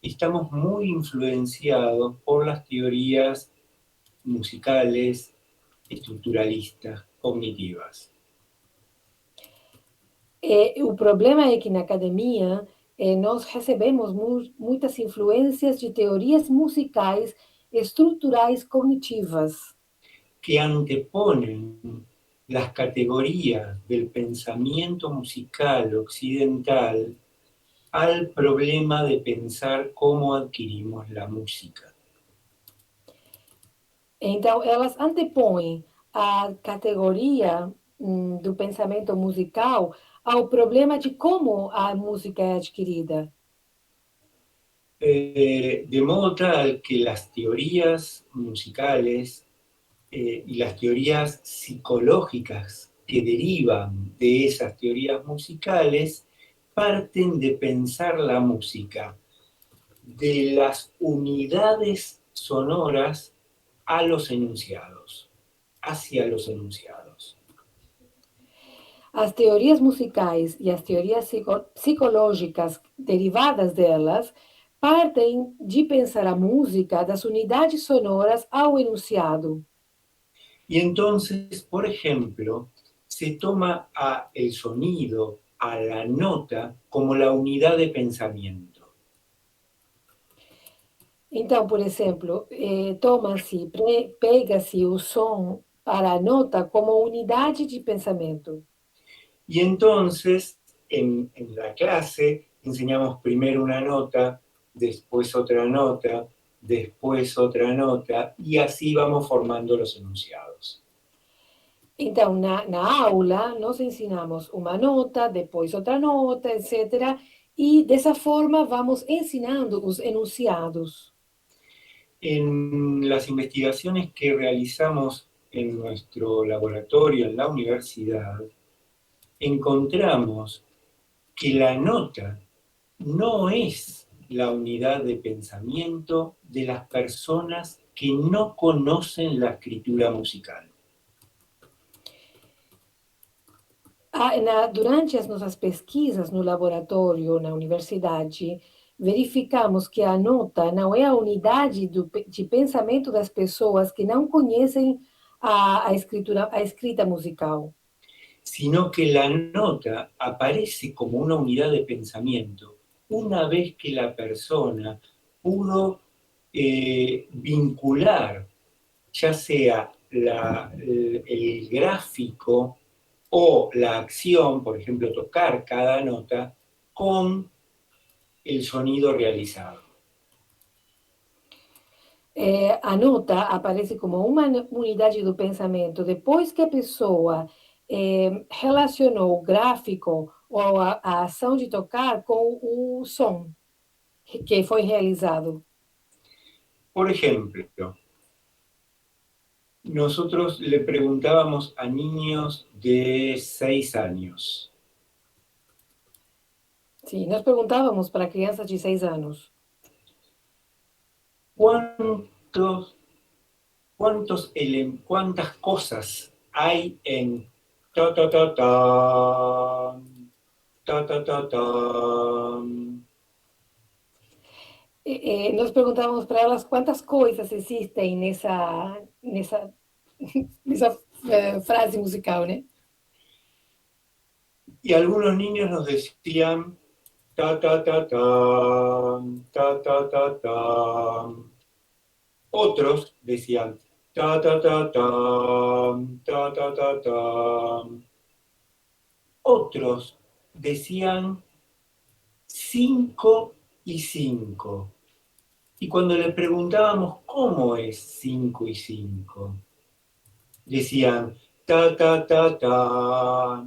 estamos muy influenciados por las teorías musicales, estructuralistas, cognitivas. O problema é que na academia nós recebemos muitas influências de teorias musicais estruturais cognitivas que anteponen las categorías del pensamiento musical occidental al problema de pensar cómo adquirimos la música. Então, elas antepõem a categoria do pensamento musical ao problema de como a música é adquirida. De modo tal que las teorías musicales y las teorías psicológicas que derivan de esas teorías musicales parten de pensar la música de las unidades sonoras a los enunciados, hacia los enunciados. As teorias musicais e as teorias psicológicas derivadas delas partem de pensar a música das unidades sonoras ao enunciado. Y entonces, por ejemplo, se toma el sonido, a la nota, como la unidad de pensamiento. Então, por exemplo, pega-se o som para a nota como unidade de pensamento. Y entonces, en la clase, enseñamos primero una nota, después otra nota, después otra nota, y así vamos formando los enunciados. Então, na aula, nós ensinamos uma nota, depois outra nota, etc. E dessa forma vamos ensinando os enunciados. En las investigaciones que realizamos en nuestro laboratorio, en la universidad, encontramos que la nota no es la unidad de pensamiento de las personas que no conocen la escritura musical. Durante as nossas pesquisas no laboratório, na universidade, verificamos que a nota não é a unidade de pensamento das pessoas que não conhecem a escrita musical. Sino que la nota aparece como una unidad de pensamiento una vez que la persona pudo vincular ya sea el gráfico o la acción, por ejemplo, tocar cada nota, con el sonido realizado. A nota aparece como uma unidade do pensamento depois que a pessoa relacionou o gráfico ou a ação de tocar com o som que foi realizado. Por ejemplo, nosotros le preguntábamos a niños de 6 años. Sim, nós perguntávamos para crianças de 6 anos. ¿Cuántas cosas hay en ta ta ta ta ta ta ta ta? Nós perguntávamos para elas quantas coisas existem nessa frase musical, né? Y algunos niños nos decían ta ta ta ta ta ta ta ta. Otros decían ta ta ta ta ta ta ta ta. Otros decían 5 y 5. Y cuando le preguntábamos cómo es 5 y 5, decían ta ta ta ta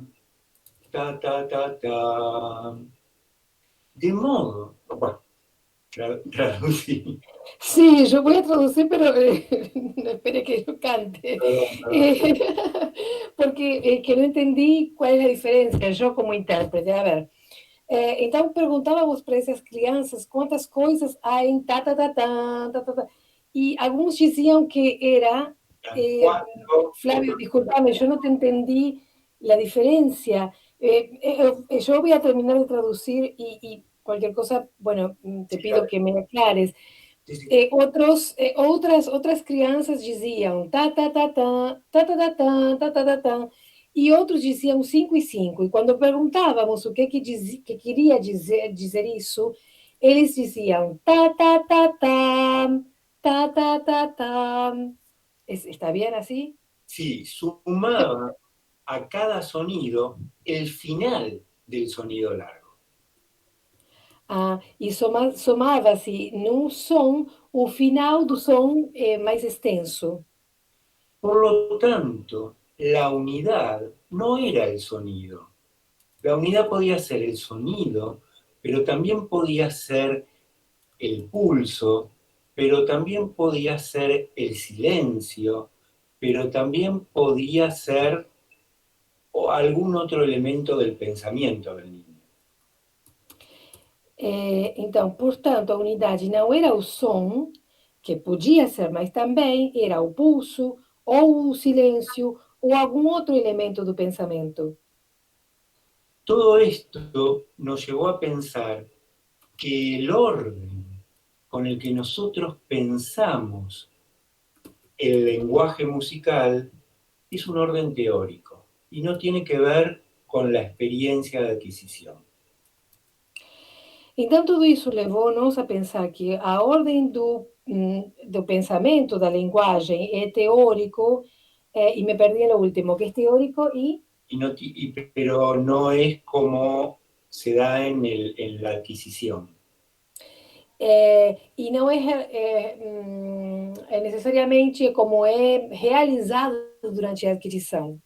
ta ta ta ta. De modo, bueno, traducí. Sí, yo voy a traducir, pero no espere que yo cante. Porque que não entendi qual é a diferença, eu como intérprete. A ver, então perguntávamos para essas crianças quantas coisas há em ta, ta, ta, ta, ta, ta, ta. E alguns diziam que era... Flávio, disculpame, eu não te entendi a diferença. Eu vou terminar de traduzir e qualquer cosa, bueno, te pido que me aclares. Outras crianças diziam ta ta ta ta ta ta ta ta ta ta ta ta e outros diziam 5 e 5. E quando perguntávamos o que queria dizer isso, eles diziam ta ta ta ta ta ta ta ta. ¿Está bien así? Sí, sumaba a cada sonido el final del sonido largo. E somava-se num som o final do som mais extenso. Por lo tanto, la unidad no era el sonido. La unidad podía ser el sonido, pero también podía ser el pulso, pero también podía ser el silencio, pero también podía ser o algún otro elemento del pensamiento del niño. Então, portanto, a unidade não era o som, que podia ser, mas também era o pulso, ou o silêncio, ou algum outro elemento do pensamento. Todo esto nos llevó a pensar que el orden con el que nosotros pensamos el lenguaje musical es un orden teórico y no tiene que ver con la experiencia de adquisición. Então, tudo isso levou-nos a pensar que a ordem do pensamento, da linguagem, é teórico, e me perdi no último, que é teórico Pero no es como se da en la adquisición. e não é necessariamente como é realizado durante a adquisição.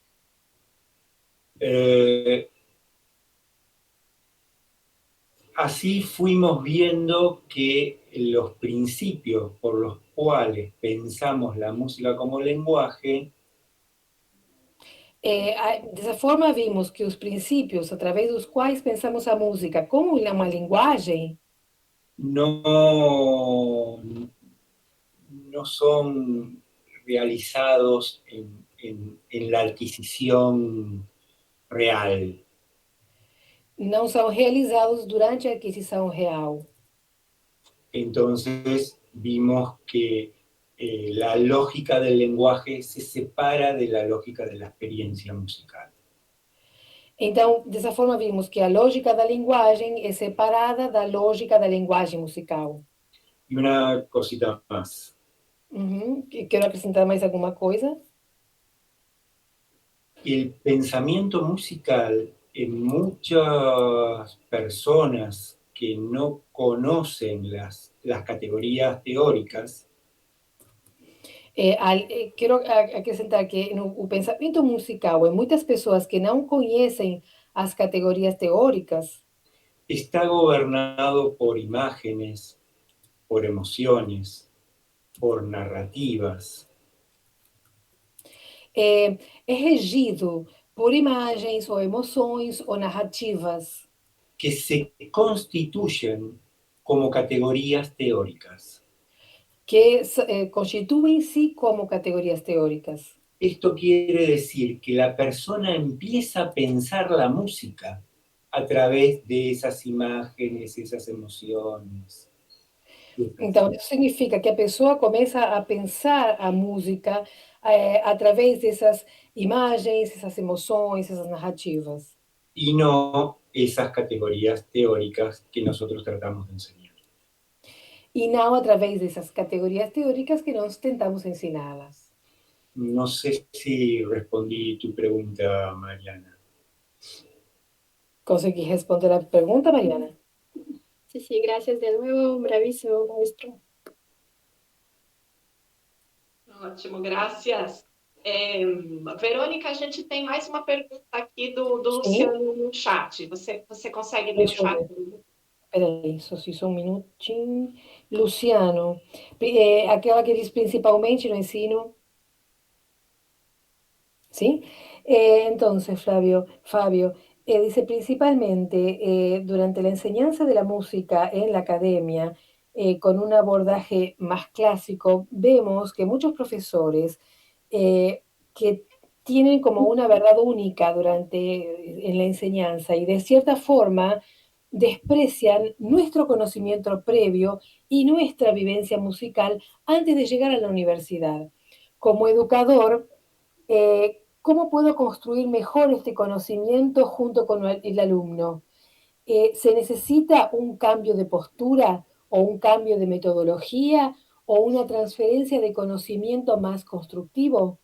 Así fuimos viendo que los principios por los cuales pensamos la música como lenguaje Dessa forma, vimos que os princípios através dos quais pensamos a música como uma linguagem no, no son realizados en la adquisición real. não são realizados durante a aquisição real. Entonces vimos que la lógica del lenguaje se separa de la lógica de la experiencia musical. Então, dessa forma, vimos que a lógica da linguagem é separada da lógica da linguagem musical. Y una cosita más. Quero acrescentar mais alguma coisa? El pensamiento musical en muchas personas que no conocen las categorías teóricas, Quero acrescentar que o pensamento musical, em muitas pessoas que não conhecem as categorias teóricas, está gobernado por imágenes, por emociones, por narrativas, é regido por imagens ou emoções ou narrativas que se constituyen como categorías teóricas. que constituem-se como categorias teóricas. Esto quiere decir que la persona empieza a pensar la música a través de esas imágenes, esas emociones. Então, isso significa que a pessoa começa a pensar a música através dessas imagens, essas emoções, essas narrativas. Y no esas categorías teóricas que nosotros tratamos de enseñar. E não através dessas categorias teóricas que nós tentamos ensiná-las. No sé si respondí tu pregunta, Mariana. Consegui responder a pergunta, Mariana? Sí, sí, gracias de nuevo, bravísimo, maestro. Ótimo, graças. Verônica, a gente tem mais uma pergunta aqui do Sim. Luciano no chat. Você consegue ler o Deixa eu chat? ver. Peraí, só um minutinho. Luciano, aquela que diz principalmente no ensino. ¿Sí? Entonces, Fabio, dice principalmente durante la enseñanza de la música en la academia, con un abordaje más clásico, vemos que muchos profesores que tienen como una verdad única en la enseñanza y de cierta forma desprecian nuestro conocimiento previo y nuestra vivencia musical antes de llegar a la universidad. Como educador, ¿cómo puedo construir mejor este conocimiento junto con el alumno? ¿Se necesita un cambio de postura o un cambio de metodología o una transferencia de conocimiento más constructivo?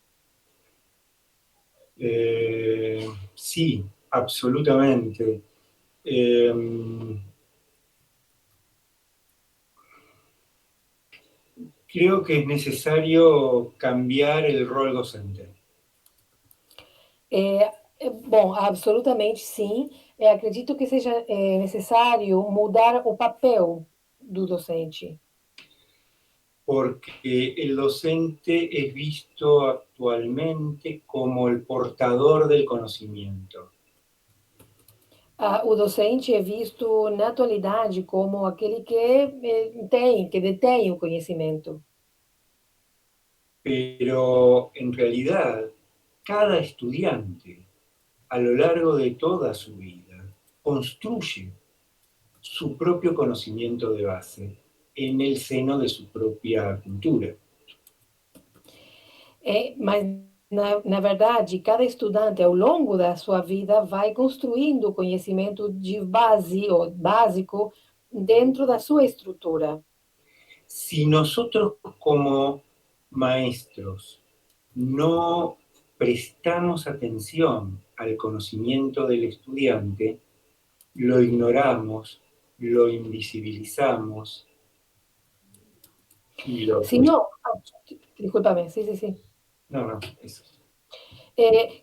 Sí, absolutamente. Creo que es necesario cambiar el rol docente. Bom, absolutamente sim. Acredito que seja necessário mudar o papel do docente. porque el docente es visto actualmente como el portador del conocimiento. O docente é visto na atualidade como aquele que detém o conhecimento. Pero en realidad, cada estudiante, a lo largo de toda su vida, construye su propio conocimiento de base en el seno de su propia cultura. Mas, na verdade, cada estudante, ao longo da sua vida, vai construindo o conhecimento de base ou básico dentro da sua estrutura. Si nosotros como maestros no prestamos atención al conocimiento del estudiante, lo ignoramos, lo invisibilizamos y lo... Se não, desculpa-me, sim. No, eso.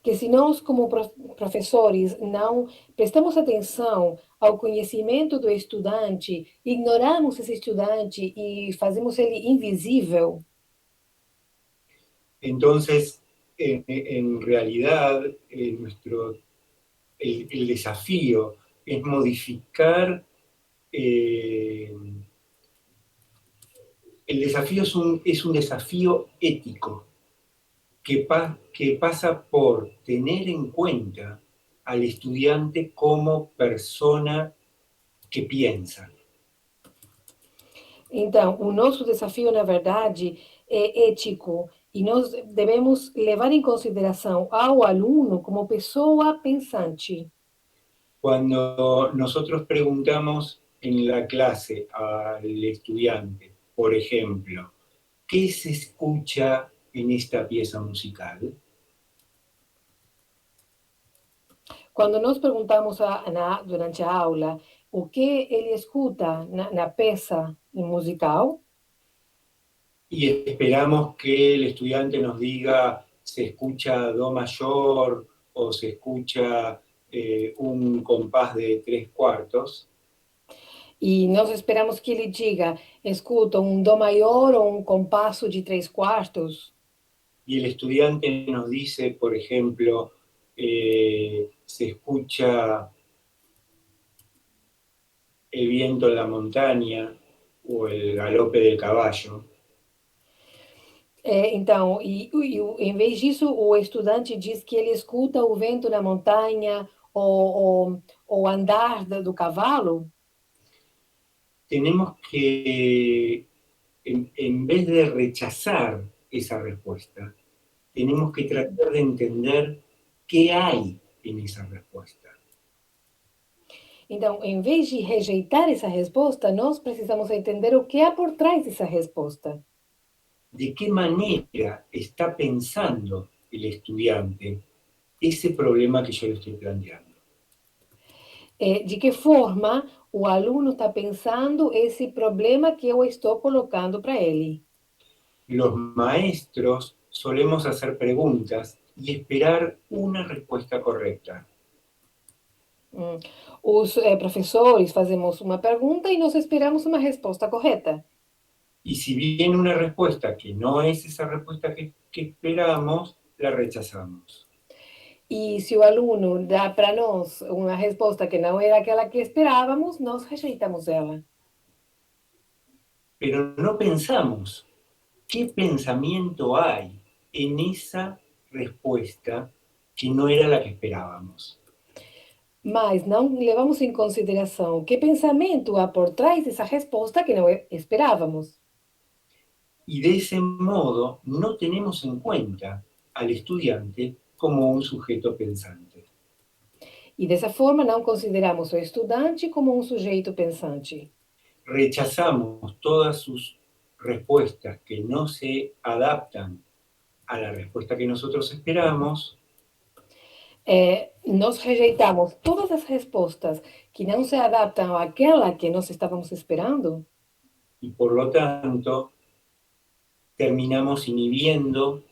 Que se nós, como professores, não prestamos atenção ao conhecimento do estudante, ignoramos esse estudante e fazemos ele invisível, Entonces, en realidad, el desafío es modificar, el desafío es un desafío ético que pasa por tener en cuenta al estudiante como persona que piensa. Então, o nosso desafio, na verdade, é ético e nós devemos levar em consideração ao aluno como pessoa pensante. Cuando nosotros preguntamos en la clase al estudiante, por ejemplo, ¿qué se escucha en esta pieza musical? Quando nós perguntamos durante a aula o que ele escuta na peça musical, Y esperamos que el estudiante nos diga se escucha do mayor o se escucha un compás de 3/4. e nós esperamos que ele diga, escuta um dó maior ou um compasso de 3/4, Y el estudiante nos dice, por ejemplo, se escucha el viento en la montaña o el galope del caballo. Então, em vez disso, o estudante diz que ele escuta o vento na montanha ou o andar do cavalo. Tenemos que, en vez de rechazar esa respuesta, tenemos que tratar de entender qué hay en esa respuesta. Então, em vez de rejeitar essa resposta, nós precisamos entender o que há por trás dessa resposta. De qué manera está pensando el estudiante ese problema que yo le estoy planteando. De que forma o aluno está pensando esse problema que eu estou colocando para ele. Los maestros solemos hacer preguntas y esperar una respuesta correcta. Os professores fazemos uma pergunta e nós esperamos uma resposta correta. Y si viene una respuesta que no es esa respuesta que esperamos, la rechazamos. E se o aluno dá para nós uma resposta que não era aquela que esperávamos, nós rejeitamos ela. Pero no pensamos qué pensamiento hay en esa respuesta que no era la que esperábamos. Mas não levamos em consideração que pensamento há por trás dessa resposta que não esperávamos. Y de ese modo no tenemos en cuenta al estudiante como un sujeto pensante. E dessa forma não consideramos o estudante como um sujeito pensante. Rechazamos todas sus respuestas que no se adaptan a la respuesta que nosotros esperamos. Nós rejeitamos todas as respostas que não se adaptam àquela que nós estávamos esperando. Y por lo tanto, terminamos inhibiendo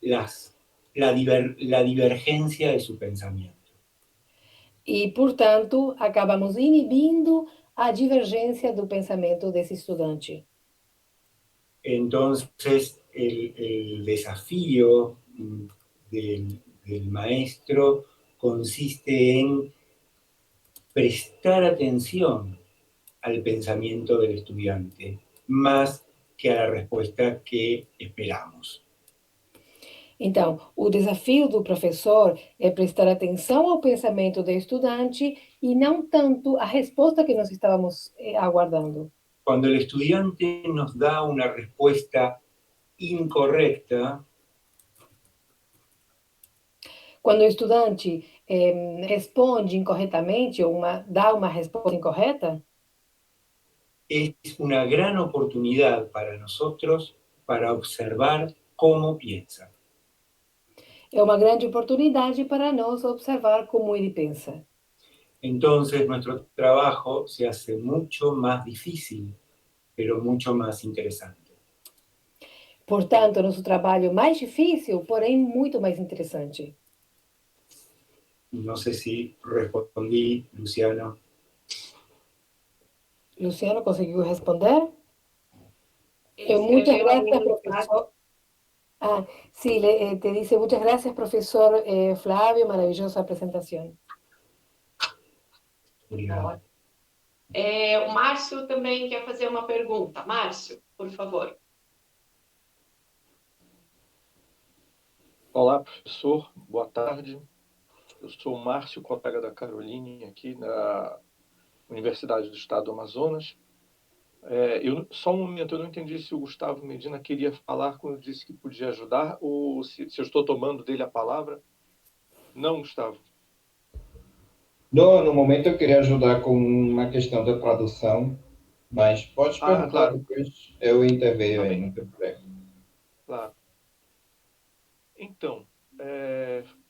la divergencia de su pensamiento. E, portanto, acabamos inibindo a divergência do pensamento desse estudante. Entonces, el desafío del maestro consiste en prestar atención al pensamiento del estudiante, más que a la respuesta que esperamos. Então, o desafio do professor é prestar atenção ao pensamento do estudante e não tanto à resposta que nós estávamos aguardando. Cuando el estudiante nos da una respuesta incorrecta, Quando o estudante responde incorretamente ou dá uma resposta incorreta, es una gran oportunidad para nosotros para observar cómo piensa. é uma grande oportunidade para nós observar como ele pensa. Entonces nuestro trabajo se hace mucho más difícil, pero mucho más interesante. Portanto, nosso trabalho é mais difícil, porém muito mais interessante. No sé si respondí, Luciano. Luciano, conseguiu responder? Ele Muchas escreveu ali gracias, no chat. professor. Ah, sí, te dice muchas gracias, profesor Flávio, maravillosa apresentação. Obrigado. O Márcio também quer fazer uma pergunta. Márcio, por favor. Olá, professor. Boa tarde. Eu sou o Márcio, colega da Caroline, aqui na Universidade do Estado do Amazonas. Só um momento, eu não entendi se o Gustavo Medina queria falar quando disse que podia ajudar ou se eu estou tomando dele a palavra. Não, Gustavo. Não, no momento eu queria ajudar com uma questão da tradução, mas pode perguntar claro. depois, eu intervenho aí, não tem problema. Claro. Então,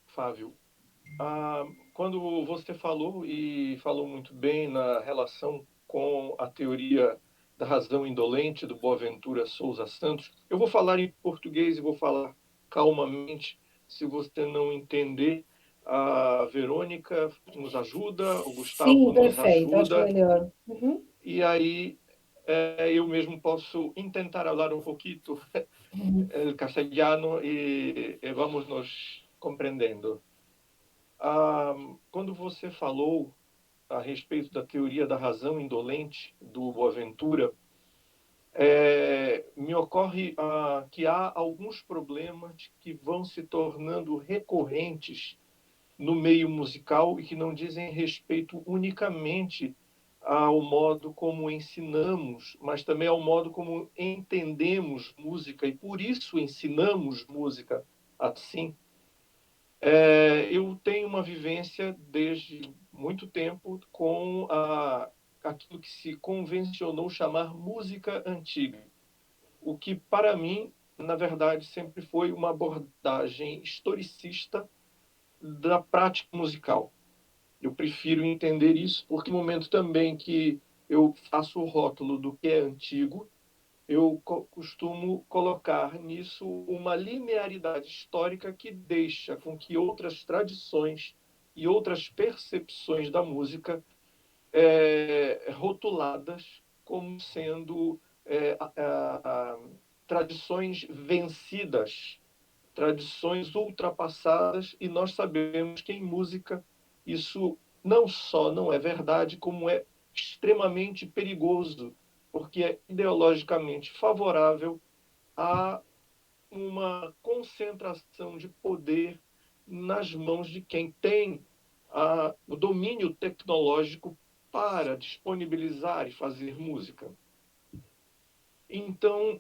Fábio, quando você falou, e falou muito bem na relação com a teoria da razão indolente do Boaventura Souza Santos, eu vou falar em português e vou falar calmamente, se você não entender. A Verônica nos ajuda, o Gustavo Sim, nos perfeito, ajuda. acho melhor. Uhum. E aí eu mesmo posso tentar falar um pouquinho el castelhano e vamos nos compreendendo. Quando você falou a respeito da teoria da razão indolente do Boaventura, me ocorre que há alguns problemas que vão se tornando recorrentes no meio musical e que não dizem respeito unicamente ao modo como ensinamos, mas também ao modo como entendemos música e por isso ensinamos música assim. Eu tenho uma vivência desde muito tempo com aquilo que se convencionou chamar música antiga, o que para mim, na verdade, sempre foi uma abordagem historicista da prática musical. Eu prefiro entender isso porque no momento também que eu faço o rótulo do que é antigo, eu costumo colocar nisso uma linearidade histórica que deixa com que outras tradições e outras percepções da música rotuladas como sendo tradições vencidas, tradições ultrapassadas, e nós sabemos que em música isso não só não é verdade, como é extremamente perigoso, porque é ideologicamente favorável a uma concentração de poder nas mãos de quem tem o domínio tecnológico para disponibilizar e fazer música. Então,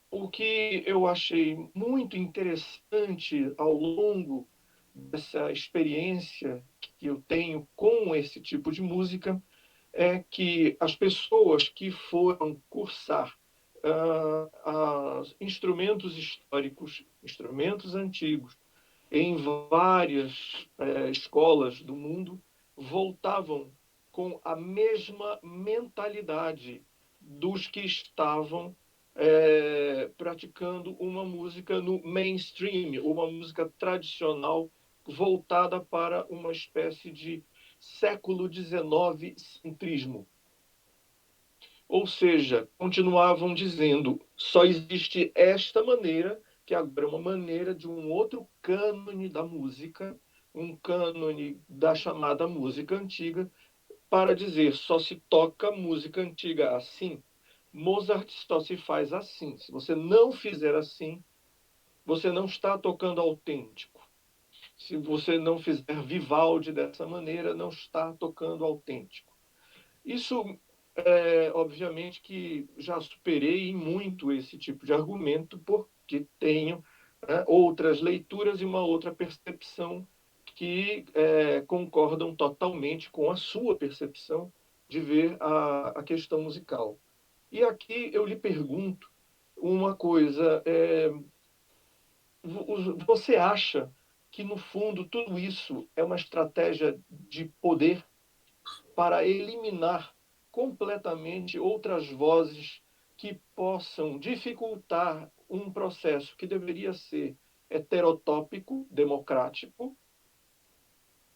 o que eu achei muito interessante ao longo dessa experiência que eu tenho com esse tipo de música é que as pessoas que foram cursar instrumentos históricos, instrumentos antigos, em várias escolas do mundo, voltavam com a mesma mentalidade dos que estavam praticando uma música no mainstream, uma música tradicional voltada para uma espécie de século XIX centrismo. Ou seja, continuavam dizendo, só existe esta maneira, que agora é uma maneira de um outro cânone da música, um cânone da chamada música antiga, para dizer só se toca música antiga assim. Mozart só se faz assim. Se você não fizer assim, você não está tocando autêntico. Se você não fizer Vivaldi dessa maneira, não está tocando autêntico. Isso, obviamente, que já superei muito esse tipo de argumento, porque tenho outras leituras e uma outra percepção que concordam totalmente com a sua percepção de ver a questão musical. E aqui eu lhe pergunto uma coisa: você acha que, no fundo, tudo isso é uma estratégia de poder para eliminar completamente outras vozes que possam dificultar um processo que deveria ser heterotópico, democrático,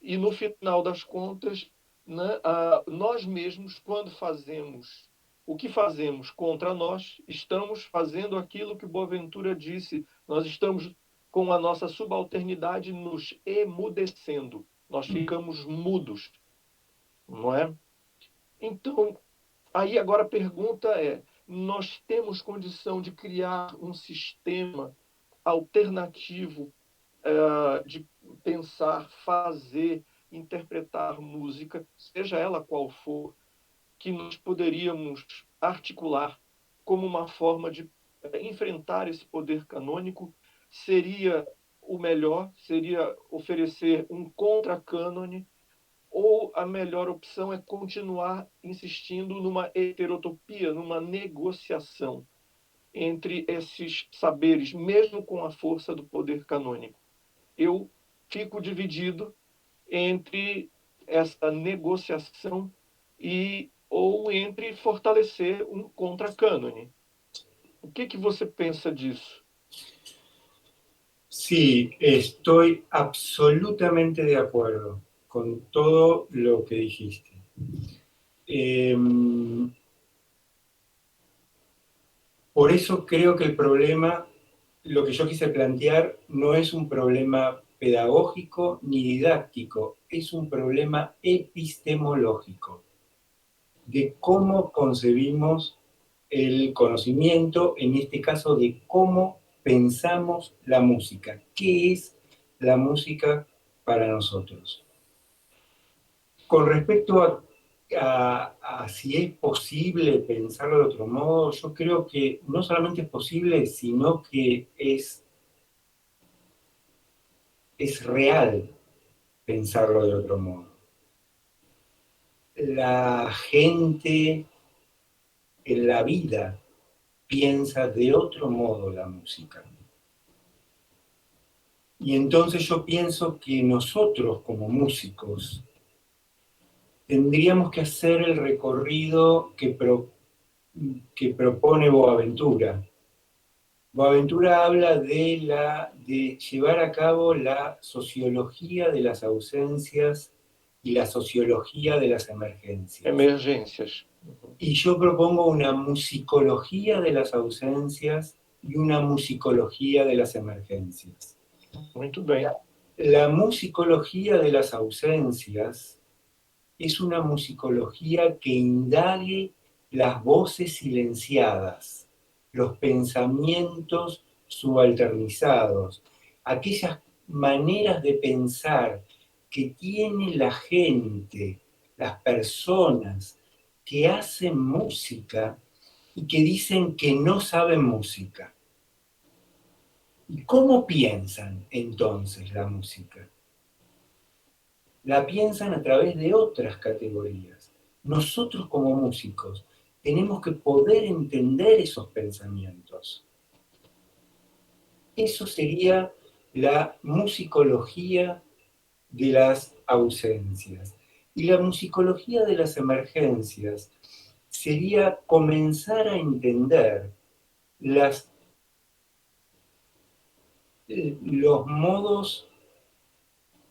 e no final das contas, né, nós mesmos, quando fazemos o que fazemos contra nós, estamos fazendo aquilo que Boaventura disse, nós estamos com a nossa subalternidade nos emudecendo, nós ficamos mudos, não é? Então, aí agora a pergunta é: nós temos condição de criar um sistema alternativo de pensar, fazer, interpretar música, seja ela qual for, que nós poderíamos articular como uma forma de enfrentar esse poder canônico? Seria o melhor? Seria oferecer um contra-cânone? Ou a melhor opção é continuar insistindo numa heterotopia, numa negociação entre esses saberes, mesmo com a força do poder canônico? Eu fico dividido entre essa negociação ou entre fortalecer um contra-cânone. O que você pensa disso? Sí, estoy absolutamente de acuerdo con todo lo que dijiste. Por eso creo que el problema, lo que yo quise plantear, no es un problema pedagógico ni didáctico, es un problema epistemológico, de cómo concebimos el conocimiento, en este caso de cómo pensamos la música. ¿Qué es la música para nosotros? Con respecto a si es posible pensarlo de otro modo, yo creo que no solamente es posible, sino que es real pensarlo de otro modo. La gente en la vida piensa de otro modo la música. Y entonces yo pienso que nosotros como músicos tendríamos que hacer el recorrido que propone Boaventura. Boaventura habla de llevar a cabo la sociología de las ausencias y la sociología de las emergencias. Emergências. Y yo propongo una musicología de las ausencias y una musicología de las emergencias. Muito bem. La musicología de las ausencias es una musicología que indague las voces silenciadas, los pensamientos subalternizados, aquellas maneras de pensar que tiene la gente, las personas que hacen música y que dicen que no saben música. ¿Y cómo piensan entonces la música? La piensan a través de otras categorías. Nosotros como músicos tenemos que poder entender esos pensamientos. Eso sería la musicología de las ausencias. Y la musicología de las emergencias sería comenzar a entender los modos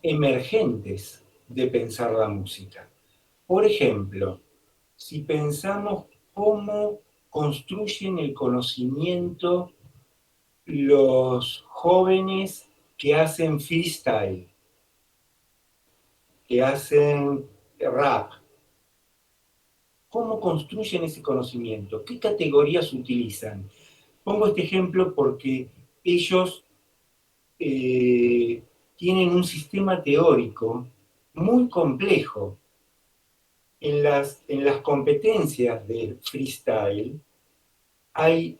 emergentes de pensar la música. Por ejemplo, si pensamos cómo construyen el conocimiento los jóvenes que hacen freestyle, que hacen rap. ¿Cómo construyen ese conocimiento? ¿Qué categorías utilizan? Pongo este ejemplo porque ellos tienen un sistema teórico muy complejo. En las competencias del freestyle hay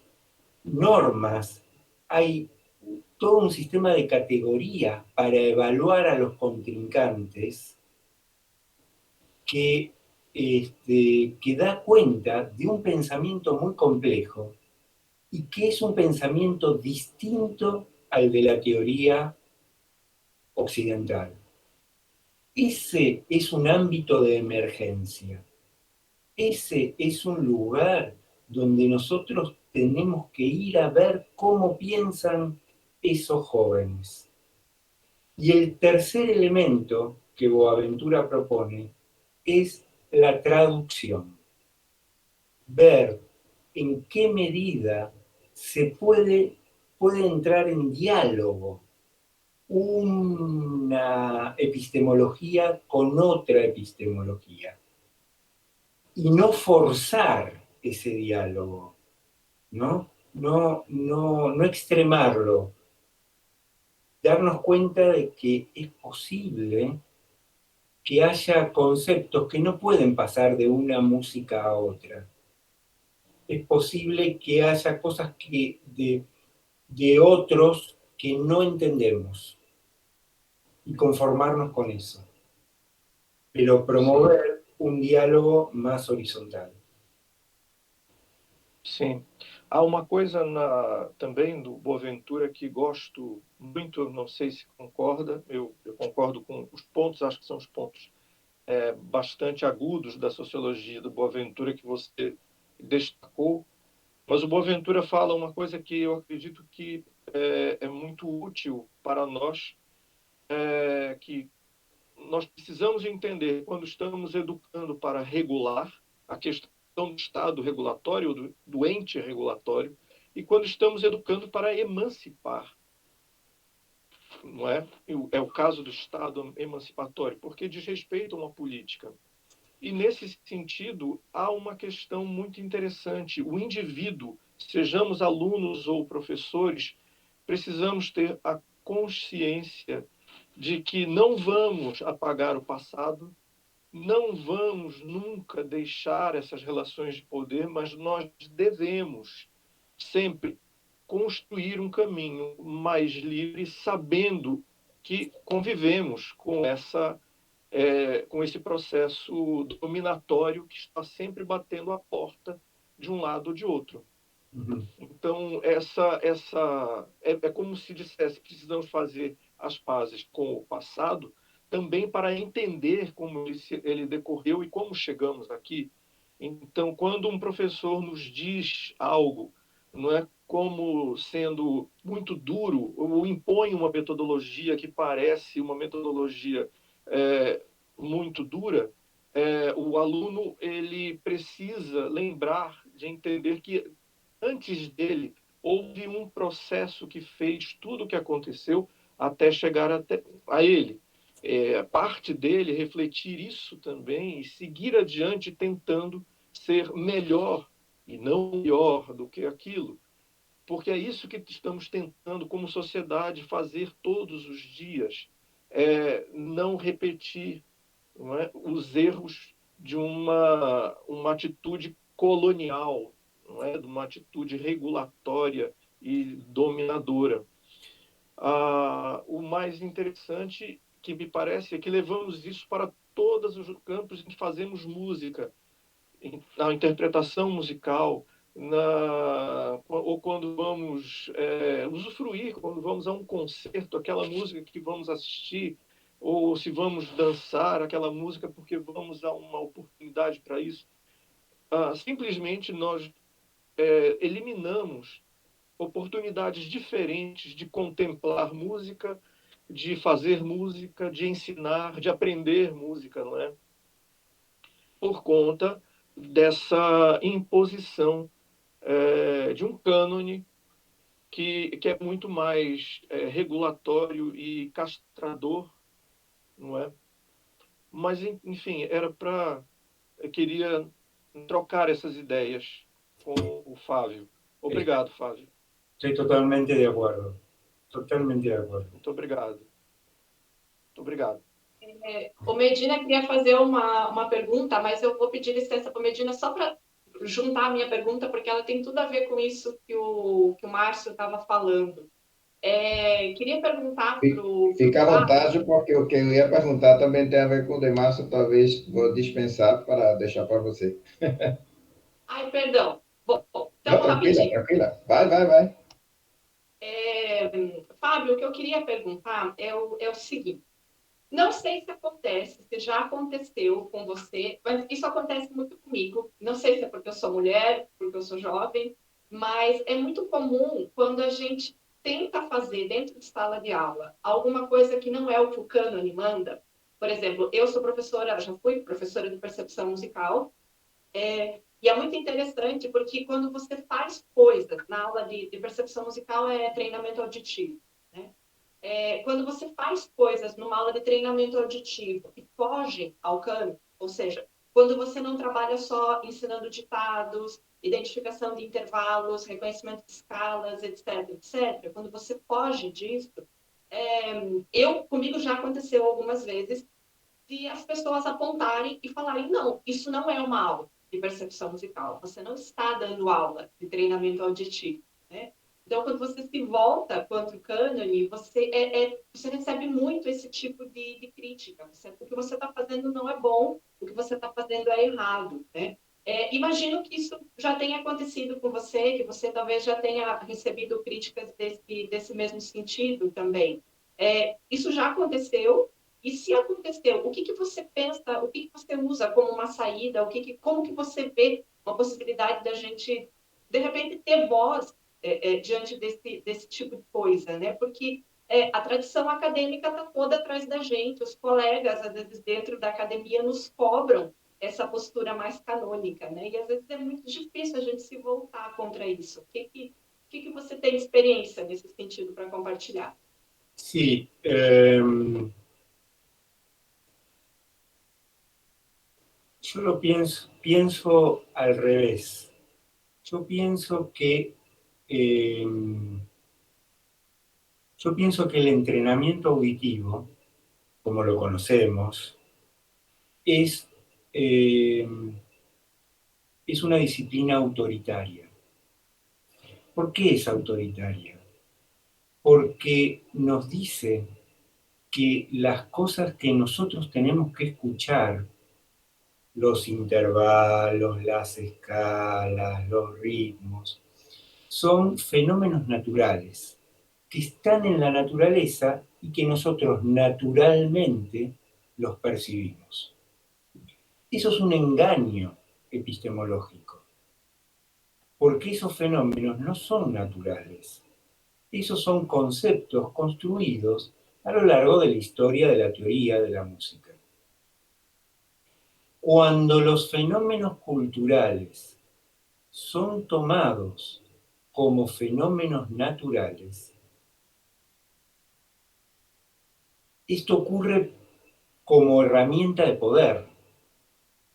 normas, hay todo un sistema de categorías para evaluar a los contrincantes que, que da cuenta de un pensamiento muy complejo y que es un pensamiento distinto al de la teoría occidental. Ese es un ámbito de emergencia. Ese es un lugar donde nosotros tenemos que ir a ver cómo piensan esos jóvenes. Y el tercer elemento que Boaventura propone es la traducción. Ver en qué medida se puede entrar en diálogo una epistemología con otra epistemología y no forzar ese diálogo, no extremarlo, darnos cuenta de que es posible que haya conceptos que no pueden pasar de una música a otra. Es posible que haya cosas de otros que no entendemos y conformarnos con eso, pero promover un diálogo más horizontal. Sim. Há uma coisa também do Boaventura que gosto muito, não sei se concorda, eu concordo com os pontos, acho que são os pontos bastante agudos da sociologia do Boaventura que você destacou, mas o Boaventura fala uma coisa que eu acredito que é muito útil para nós, que nós precisamos entender quando estamos educando para regular a questão do Estado regulatório, do ente regulatório, e quando estamos educando para emancipar. Não é? É o caso do Estado emancipatório, porque diz respeito a uma política. E, nesse sentido, há uma questão muito interessante. O indivíduo, sejamos alunos ou professores, precisamos ter a consciência de que não vamos apagar o passado, não vamos nunca deixar essas relações de poder, mas nós devemos sempre construir um caminho mais livre, sabendo que convivemos com esse processo dominatório que está sempre batendo a porta de um lado ou de outro. Uhum. Então, é como se dissesse, precisamos fazer as pazes com o passado, também para entender como ele decorreu e como chegamos aqui. Então, quando um professor nos diz algo, não é como sendo muito duro, ou impõe uma metodologia que parece uma metodologia muito dura, o aluno ele precisa lembrar de entender que antes dele houve um processo que fez tudo o que aconteceu até chegar a ele. Parte dele refletir isso também e seguir adiante tentando ser melhor e não pior do que aquilo. Porque é isso que estamos tentando como sociedade fazer todos os dias. Não repetir, não é, os erros de uma atitude colonial, não é, de uma atitude regulatória e dominadora. O mais interessante que me parece é que levamos isso para todos os campos em que fazemos música, na interpretação musical, ou quando vamos usufruir, quando vamos a um concerto, aquela música que vamos assistir, ou se vamos dançar aquela música porque vamos a uma oportunidade para isso. Simplesmente nós eliminamos oportunidades diferentes de contemplar música, de fazer música, de ensinar, de aprender música, não é? Por conta dessa imposição de um cânone que é muito mais regulatório e castrador, não é? Mas, enfim, eu queria trocar essas ideias com o Fábio. Obrigado, Fábio. Estoy totalmente de acuerdo, totalmente de acuerdo. Muito obrigado. Muito obrigado. O Medina queria fazer uma pergunta, mas eu vou pedir licença para o Medina só para juntar a minha pergunta, porque ela tem tudo a ver com isso que o Márcio estava falando. Queria perguntar para o Fica à Fábio. vontade, porque o que eu ia perguntar também tem a ver com o Demarcio, talvez vou dispensar para deixar para você. Ai, perdão. Bom, Não, então, tranquila, rapidinho. tranquila. Vai. Fábio, o que eu queria perguntar é o seguinte. Não sei se acontece, se já aconteceu com você, mas isso acontece muito comigo. Não sei se é porque eu sou mulher, porque eu sou jovem, mas é muito comum quando a gente tenta fazer dentro de sala de aula alguma coisa que não é o que o cânone manda. Por exemplo, eu sou professora, já fui professora de percepção musical, e é muito interessante porque quando você faz coisas na aula de percepção musical é treinamento auditivo, né? Quando você faz coisas numa aula de treinamento auditivo que fogem ao cano, ou seja, quando você não trabalha só ensinando ditados, identificação de intervalos, reconhecimento de escalas, etc., quando você foge disso, comigo já aconteceu algumas vezes de as pessoas apontarem e falarem, não, isso não é uma aula de percepção musical, você não está dando aula de treinamento auditivo, né? Então, quando você se volta contra o cânone, você recebe muito esse tipo de crítica. O que você está fazendo não é bom, o que você está fazendo é errado, né? Imagino que isso já tenha acontecido com você, que você talvez já tenha recebido críticas desse mesmo sentido também. Isso já aconteceu? E se aconteceu, o que você pensa, o que você usa como uma saída, como que você vê uma possibilidade da gente, de repente, ter voz diante desse tipo de coisa, né? Porque a tradição acadêmica está toda atrás da gente, os colegas, às vezes, dentro da academia, nos cobram essa postura mais canônica, né? E às vezes é muito difícil a gente se voltar contra isso. O que você tem de experiência nesse sentido para compartilhar? Sí, yo lo pienso al revés. Yo pienso que eh, el entrenamiento auditivo, como lo conocemos, es, eh, es una disciplina autoritaria. ¿Por qué es autoritaria? Porque nos dice que las cosas que nosotros tenemos que escuchar, los intervalos, las escalas, los ritmos, son fenómenos naturales que están en la naturaleza y que nosotros naturalmente los percibimos. Eso es un engaño epistemológico, porque esos fenómenos no son naturales. Esos son conceptos construidos a lo largo de la historia de la teoría de la música. Cuando los fenómenos culturales son tomados como fenómenos naturales, esto ocurre como herramienta de poder.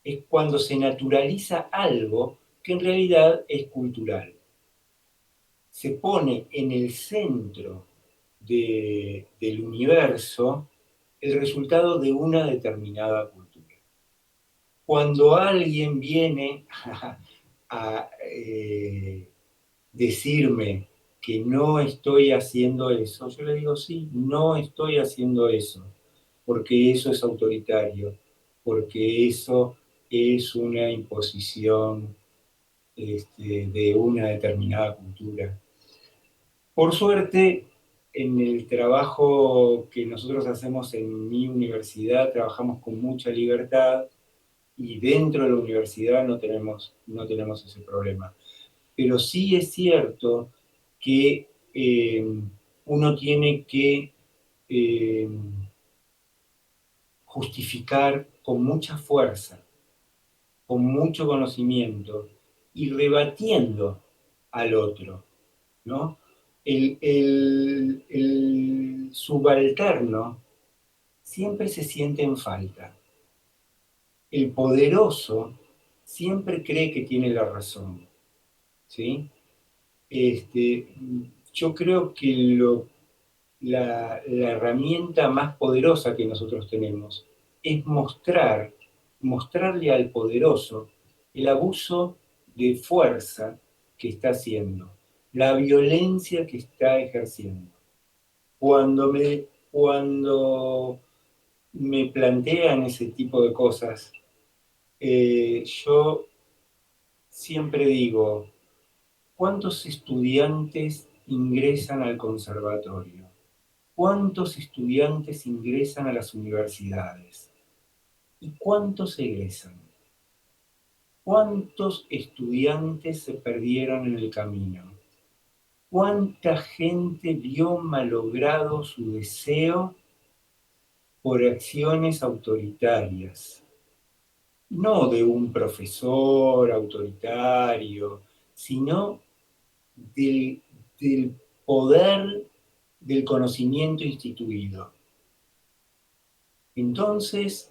Es cuando se naturaliza algo que en realidad es cultural. Se pone en el centro del universo el resultado de una determinada cultura. Cuando alguien viene a decirme que no estoy haciendo eso, yo le digo, sí, no estoy haciendo eso, porque eso es autoritario, porque eso es una imposición de una determinada cultura. Por suerte, en el trabajo que nosotros hacemos en mi universidad, trabajamos con mucha libertad y dentro de la universidad no tenemos ese problema. Pero sí es cierto que uno tiene que justificar con mucha fuerza con mucho conocimiento y rebatiendo al otro, ¿no? El subalterno siempre se siente en falta. El poderoso siempre cree que tiene la razón, ¿sí? Yo creo que la herramienta más poderosa que nosotros tenemos es mostrarle al poderoso el abuso de fuerza que está haciendo, la violencia que está ejerciendo. Cuando me plantean ese tipo de cosas, yo siempre digo, ¿cuántos estudiantes ingresan al conservatorio? ¿Cuántos estudiantes ingresan a las universidades? ¿Y cuántos egresan? ¿Cuántos estudiantes se perdieron en el camino? ¿Cuánta gente vio malogrado su deseo por acciones autoritarias? No de un profesor autoritario, sino del poder del conocimiento instituido. Entonces,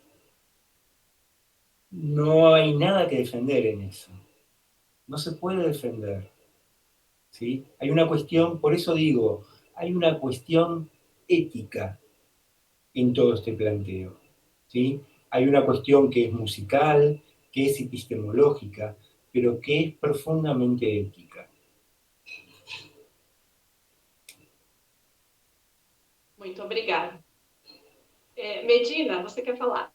no hay nada que defender en eso. No se puede defender, ¿sí? Hay una cuestión, por eso digo, hay una cuestión ética en todo este planteo, ¿sí? Hay una cuestión que es musical, que es epistemológica, pero que es profundamente ética. Muito obrigada. Medina, você quer falar?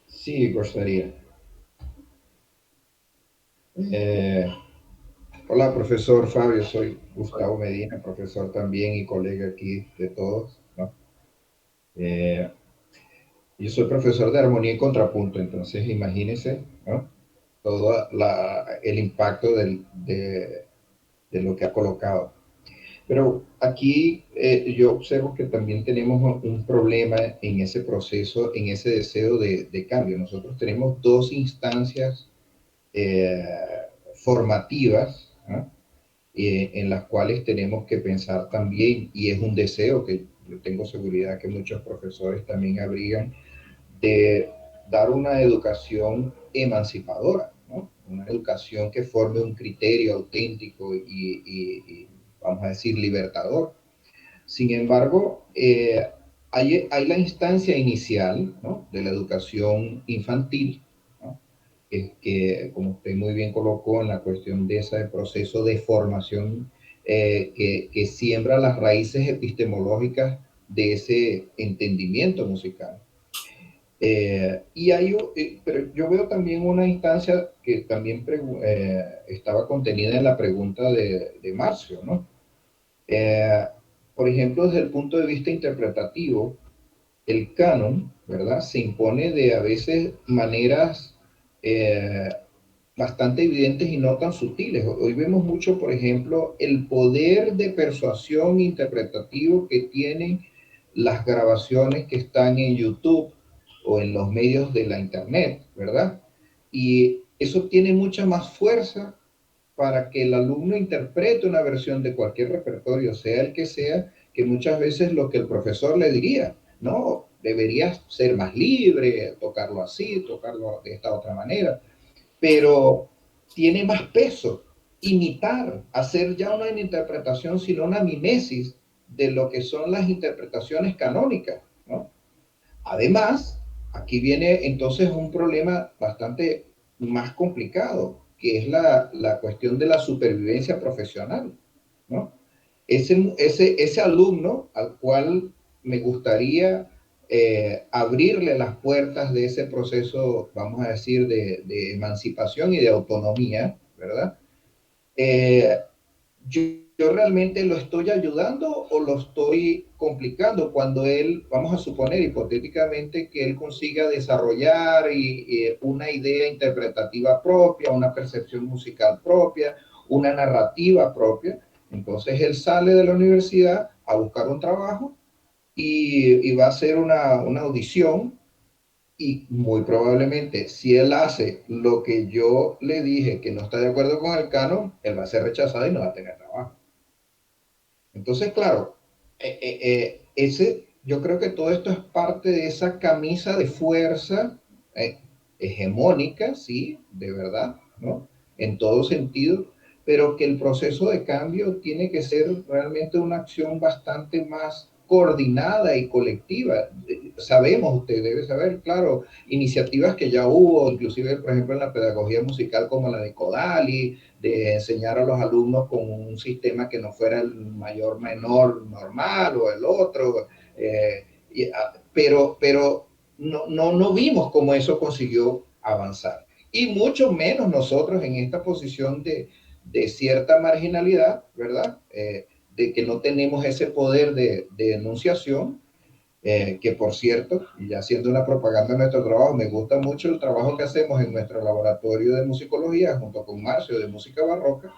Sí, gostaria. Hola, profesor Fabio, soy Gustavo Medina, profesor también y colega aquí de todos, ¿no? Yo soy profesor de armonía y contrapunto, entonces imagínense, ¿no? Todo el impacto de lo que ha colocado. Pero aquí yo observo que también tenemos un problema en ese proceso, en ese deseo de cambio. Nosotros tenemos dos instancias eh, formativas, ¿no? En las cuales tenemos que pensar también, y es un deseo que yo tengo seguridad que muchos profesores también abrigan, de dar una educación emancipadora, ¿no? Una educación que forme un criterio auténtico y vamos a decir, libertador. Sin embargo, hay la instancia inicial, ¿no? De la educación infantil, ¿no? Como usted muy bien colocó en la cuestión de ese proceso de formación que siembra las raíces epistemológicas de ese entendimiento musical. Pero yo veo también una instancia que también estaba contenida en la pregunta de Marcio, ¿no? Eh, por ejemplo, desde el punto de vista interpretativo, el canon, ¿verdad? Se impone de a veces maneras eh, bastante evidentes y no tan sutiles. Hoy vemos mucho, por ejemplo, el poder de persuasión interpretativo que tienen las grabaciones que están en YouTube o en los medios de la Internet, ¿verdad? Y eso tiene mucha más fuerza para que el alumno interprete una versión de cualquier repertorio, sea el que muchas veces lo que el profesor le diría, no, deberías ser más libre, tocarlo así, tocarlo de esta otra manera, pero tiene más peso imitar, hacer ya una interpretación, sino una mimesis de lo que son las interpretaciones canónicas, ¿no? Además, aquí viene entonces un problema bastante más complicado, que es la cuestión de la supervivencia profesional, ¿no? Ese alumno al cual me gustaría abrirle las puertas de ese proceso, vamos a decir, de emancipación y de autonomía, ¿verdad? Eh, yo, yo realmente lo estoy ayudando o lo estoy complicando cuando él, vamos a suponer hipotéticamente que él consiga desarrollar una idea interpretativa propia, una percepción musical propia, una narrativa propia. Entonces él sale de la universidad a buscar un trabajo y va a hacer una audición Y muy probablemente, si él hace lo que yo le dije que no está de acuerdo con el canon, él va a ser rechazado y no va a tener trabajo. Entonces, claro, yo creo que todo esto es parte de esa camisa de fuerza hegemónica, sí, de verdad, ¿no? En todo sentido, pero que el proceso de cambio tiene que ser realmente una acción bastante más coordinada y colectiva. Sabemos, usted debe saber, claro, iniciativas que ya hubo, inclusive, por ejemplo, en la pedagogía musical como la de Codali, de enseñar a los alumnos con un sistema que no fuera el mayor menor normal o el otro, pero no vimos cómo eso consiguió avanzar. Y mucho menos nosotros en esta posición de cierta marginalidad, ¿verdad? De que no tenemos ese poder de enunciación, que por cierto, y haciendo una propaganda de nuestro trabajo, me gusta mucho el trabajo que hacemos en nuestro laboratorio de musicología junto con Marcio de música barroca,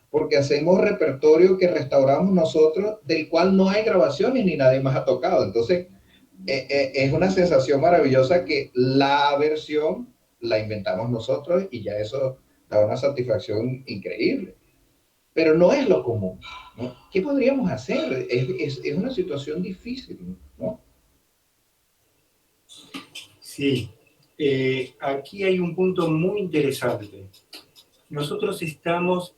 porque hacemos repertorio que restauramos nosotros, del cual no hay grabaciones ni nadie más ha tocado. Entonces, es una sensación maravillosa que la versión la inventamos nosotros y ya eso da una satisfacción increíble. Pero no es lo común, ¿no? ¿Qué podríamos hacer? Es una situación difícil, ¿no? Sí, aquí hay un punto muy interesante. Nosotros estamos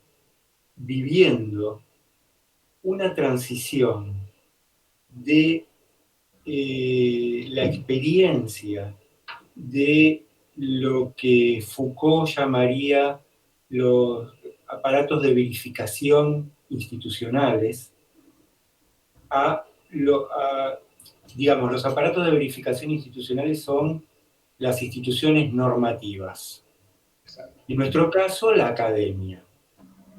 viviendo una transición de la experiencia de lo que Foucault llamaría los aparatos de verificación institucionales digamos, los aparatos de verificación institucionales son las instituciones normativas. En nuestro caso, la academia.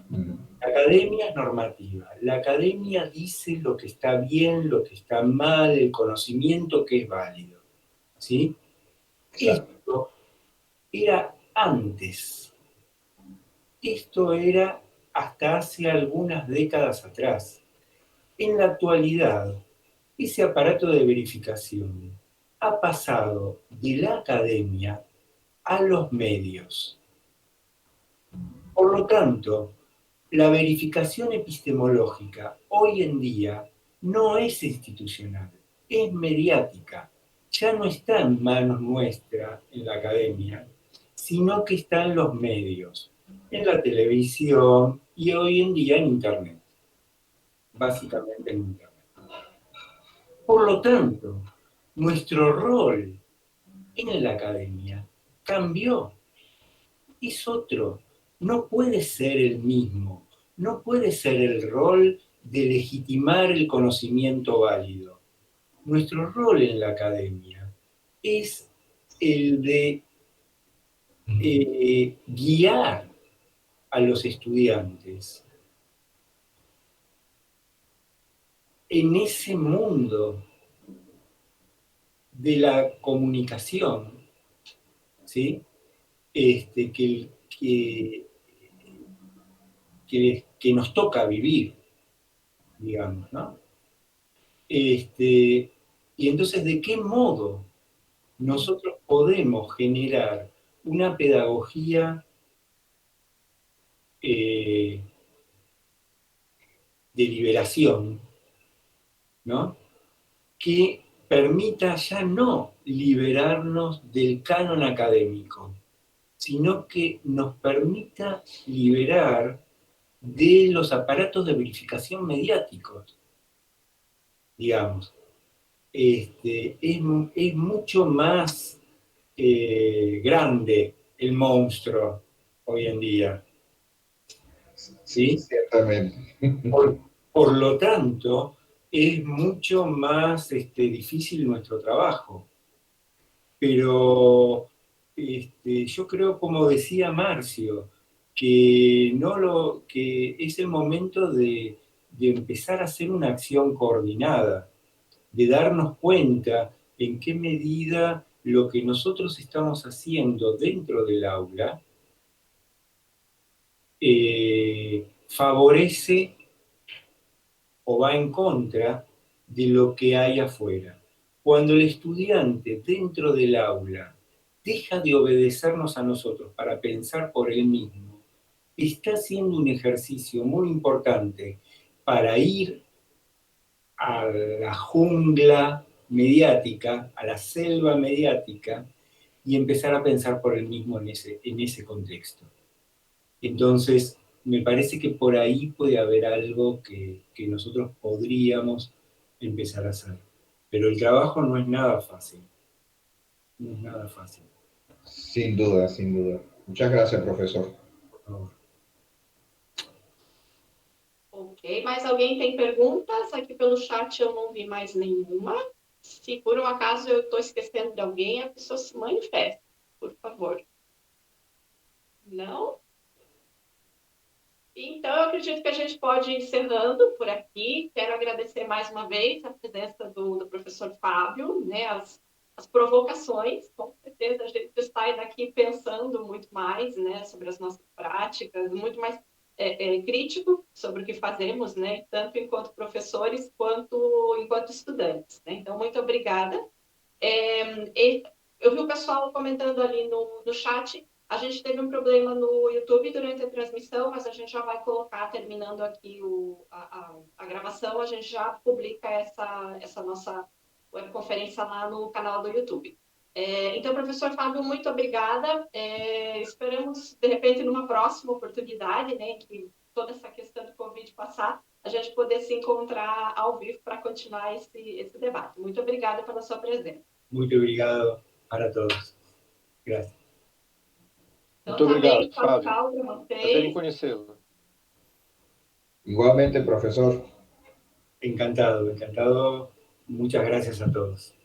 La academia es normativa. La academia dice lo que está bien, lo que está mal, el conocimiento que es válido. ¿Sí? Esto era antes. Esto era hasta hace algunas décadas atrás. En la actualidad, ese aparato de verificación ha pasado de la academia a los medios. Por lo tanto, la verificación epistemológica hoy en día no es institucional, es mediática. Ya no está en manos nuestras en la academia, sino que está en los medios, en la televisión y hoy en día en Internet, básicamente en Internet. Por lo tanto, nuestro rol en la academia cambió, es otro, no puede ser el mismo, no puede ser el rol de legitimar el conocimiento válido. Nuestro rol en la academia es el de guiar a los estudiantes en ese mundo de la comunicación, ¿sí? Que nos toca vivir, digamos, ¿no? Y entonces, ¿de qué modo nosotros podemos generar una pedagogía de liberación, ¿no? Que permita ya no liberarnos del canon académico, sino que nos permita liberar de los aparatos de verificación mediáticos, digamos. Es mucho más grande el monstruo hoy en día. ¿Sí? Ciertamente. Por lo tanto, es mucho más difícil nuestro trabajo. Pero yo creo, como decía Marcio, que es el momento de empezar a hacer una acción coordinada, de darnos cuenta en qué medida lo que nosotros estamos haciendo dentro del aula favorece o va en contra de lo que hay afuera. Cuando el estudiante dentro del aula deja de obedecernos a nosotros para pensar por él mismo, está haciendo un ejercicio muy importante para ir a la jungla mediática, a la selva mediática, y empezar a pensar por él mismo en ese contexto. Entonces, me parece que por ahí puede haber algo que nosotros podríamos empezar a hacer. Pero el trabajo no es nada fácil. No es nada fácil. Sin duda, sin duda. Muchas gracias, profesor. Por favor. Ok, mais alguém tem perguntas? Aqui pelo chat eu não vi mais nenhuma. Se por um acaso eu estou esquecendo de alguém, a pessoa se manifesta, por favor. Não? Então, eu acredito que a gente pode ir encerrando por aqui. Quero agradecer mais uma vez a presença do professor Fábio, né, as provocações. Com certeza a gente sai daqui pensando muito mais, né, sobre as nossas práticas, muito mais crítico sobre o que fazemos, né, tanto enquanto professores quanto enquanto estudantes. Né? Então, muito obrigada. Eu vi o pessoal comentando ali no chat. A gente teve um problema no YouTube durante a transmissão, mas a gente já vai colocar, terminando aqui a gravação, a gente já publica essa nossa webconferência lá no canal do YouTube. Então, professor Fábio, muito obrigada. Esperamos, de repente, numa próxima oportunidade, né, que toda essa questão do Covid passar, a gente poder se encontrar ao vivo para continuar esse debate. Muito obrigada pela sua presença. Muito obrigado para todos. Gracias. Muito obrigado, tchau, Fábio. tchau para Prazer em vocês. conhecê-lo. Igualmente, profesor. Encantado, encantado. Muchas gracias a todos.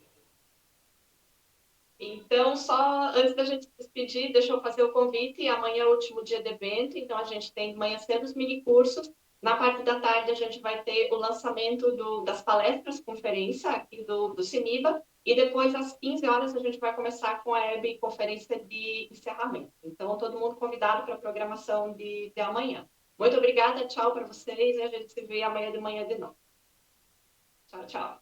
Então, só antes da gente se despedir, deixa eu fazer o convite. Amanhã é o último dia do evento, então a gente tem de manhã cedo os minicursos. Na parte da tarde, a gente vai ter o lançamento das palestras, conferência aqui do CENIBA, e depois, às 15 horas, a gente vai começar com a web conferência de encerramento. Então, todo mundo convidado para a programação de amanhã. Muito obrigada, tchau para vocês, e a gente se vê amanhã de manhã de novo. Tchau, tchau.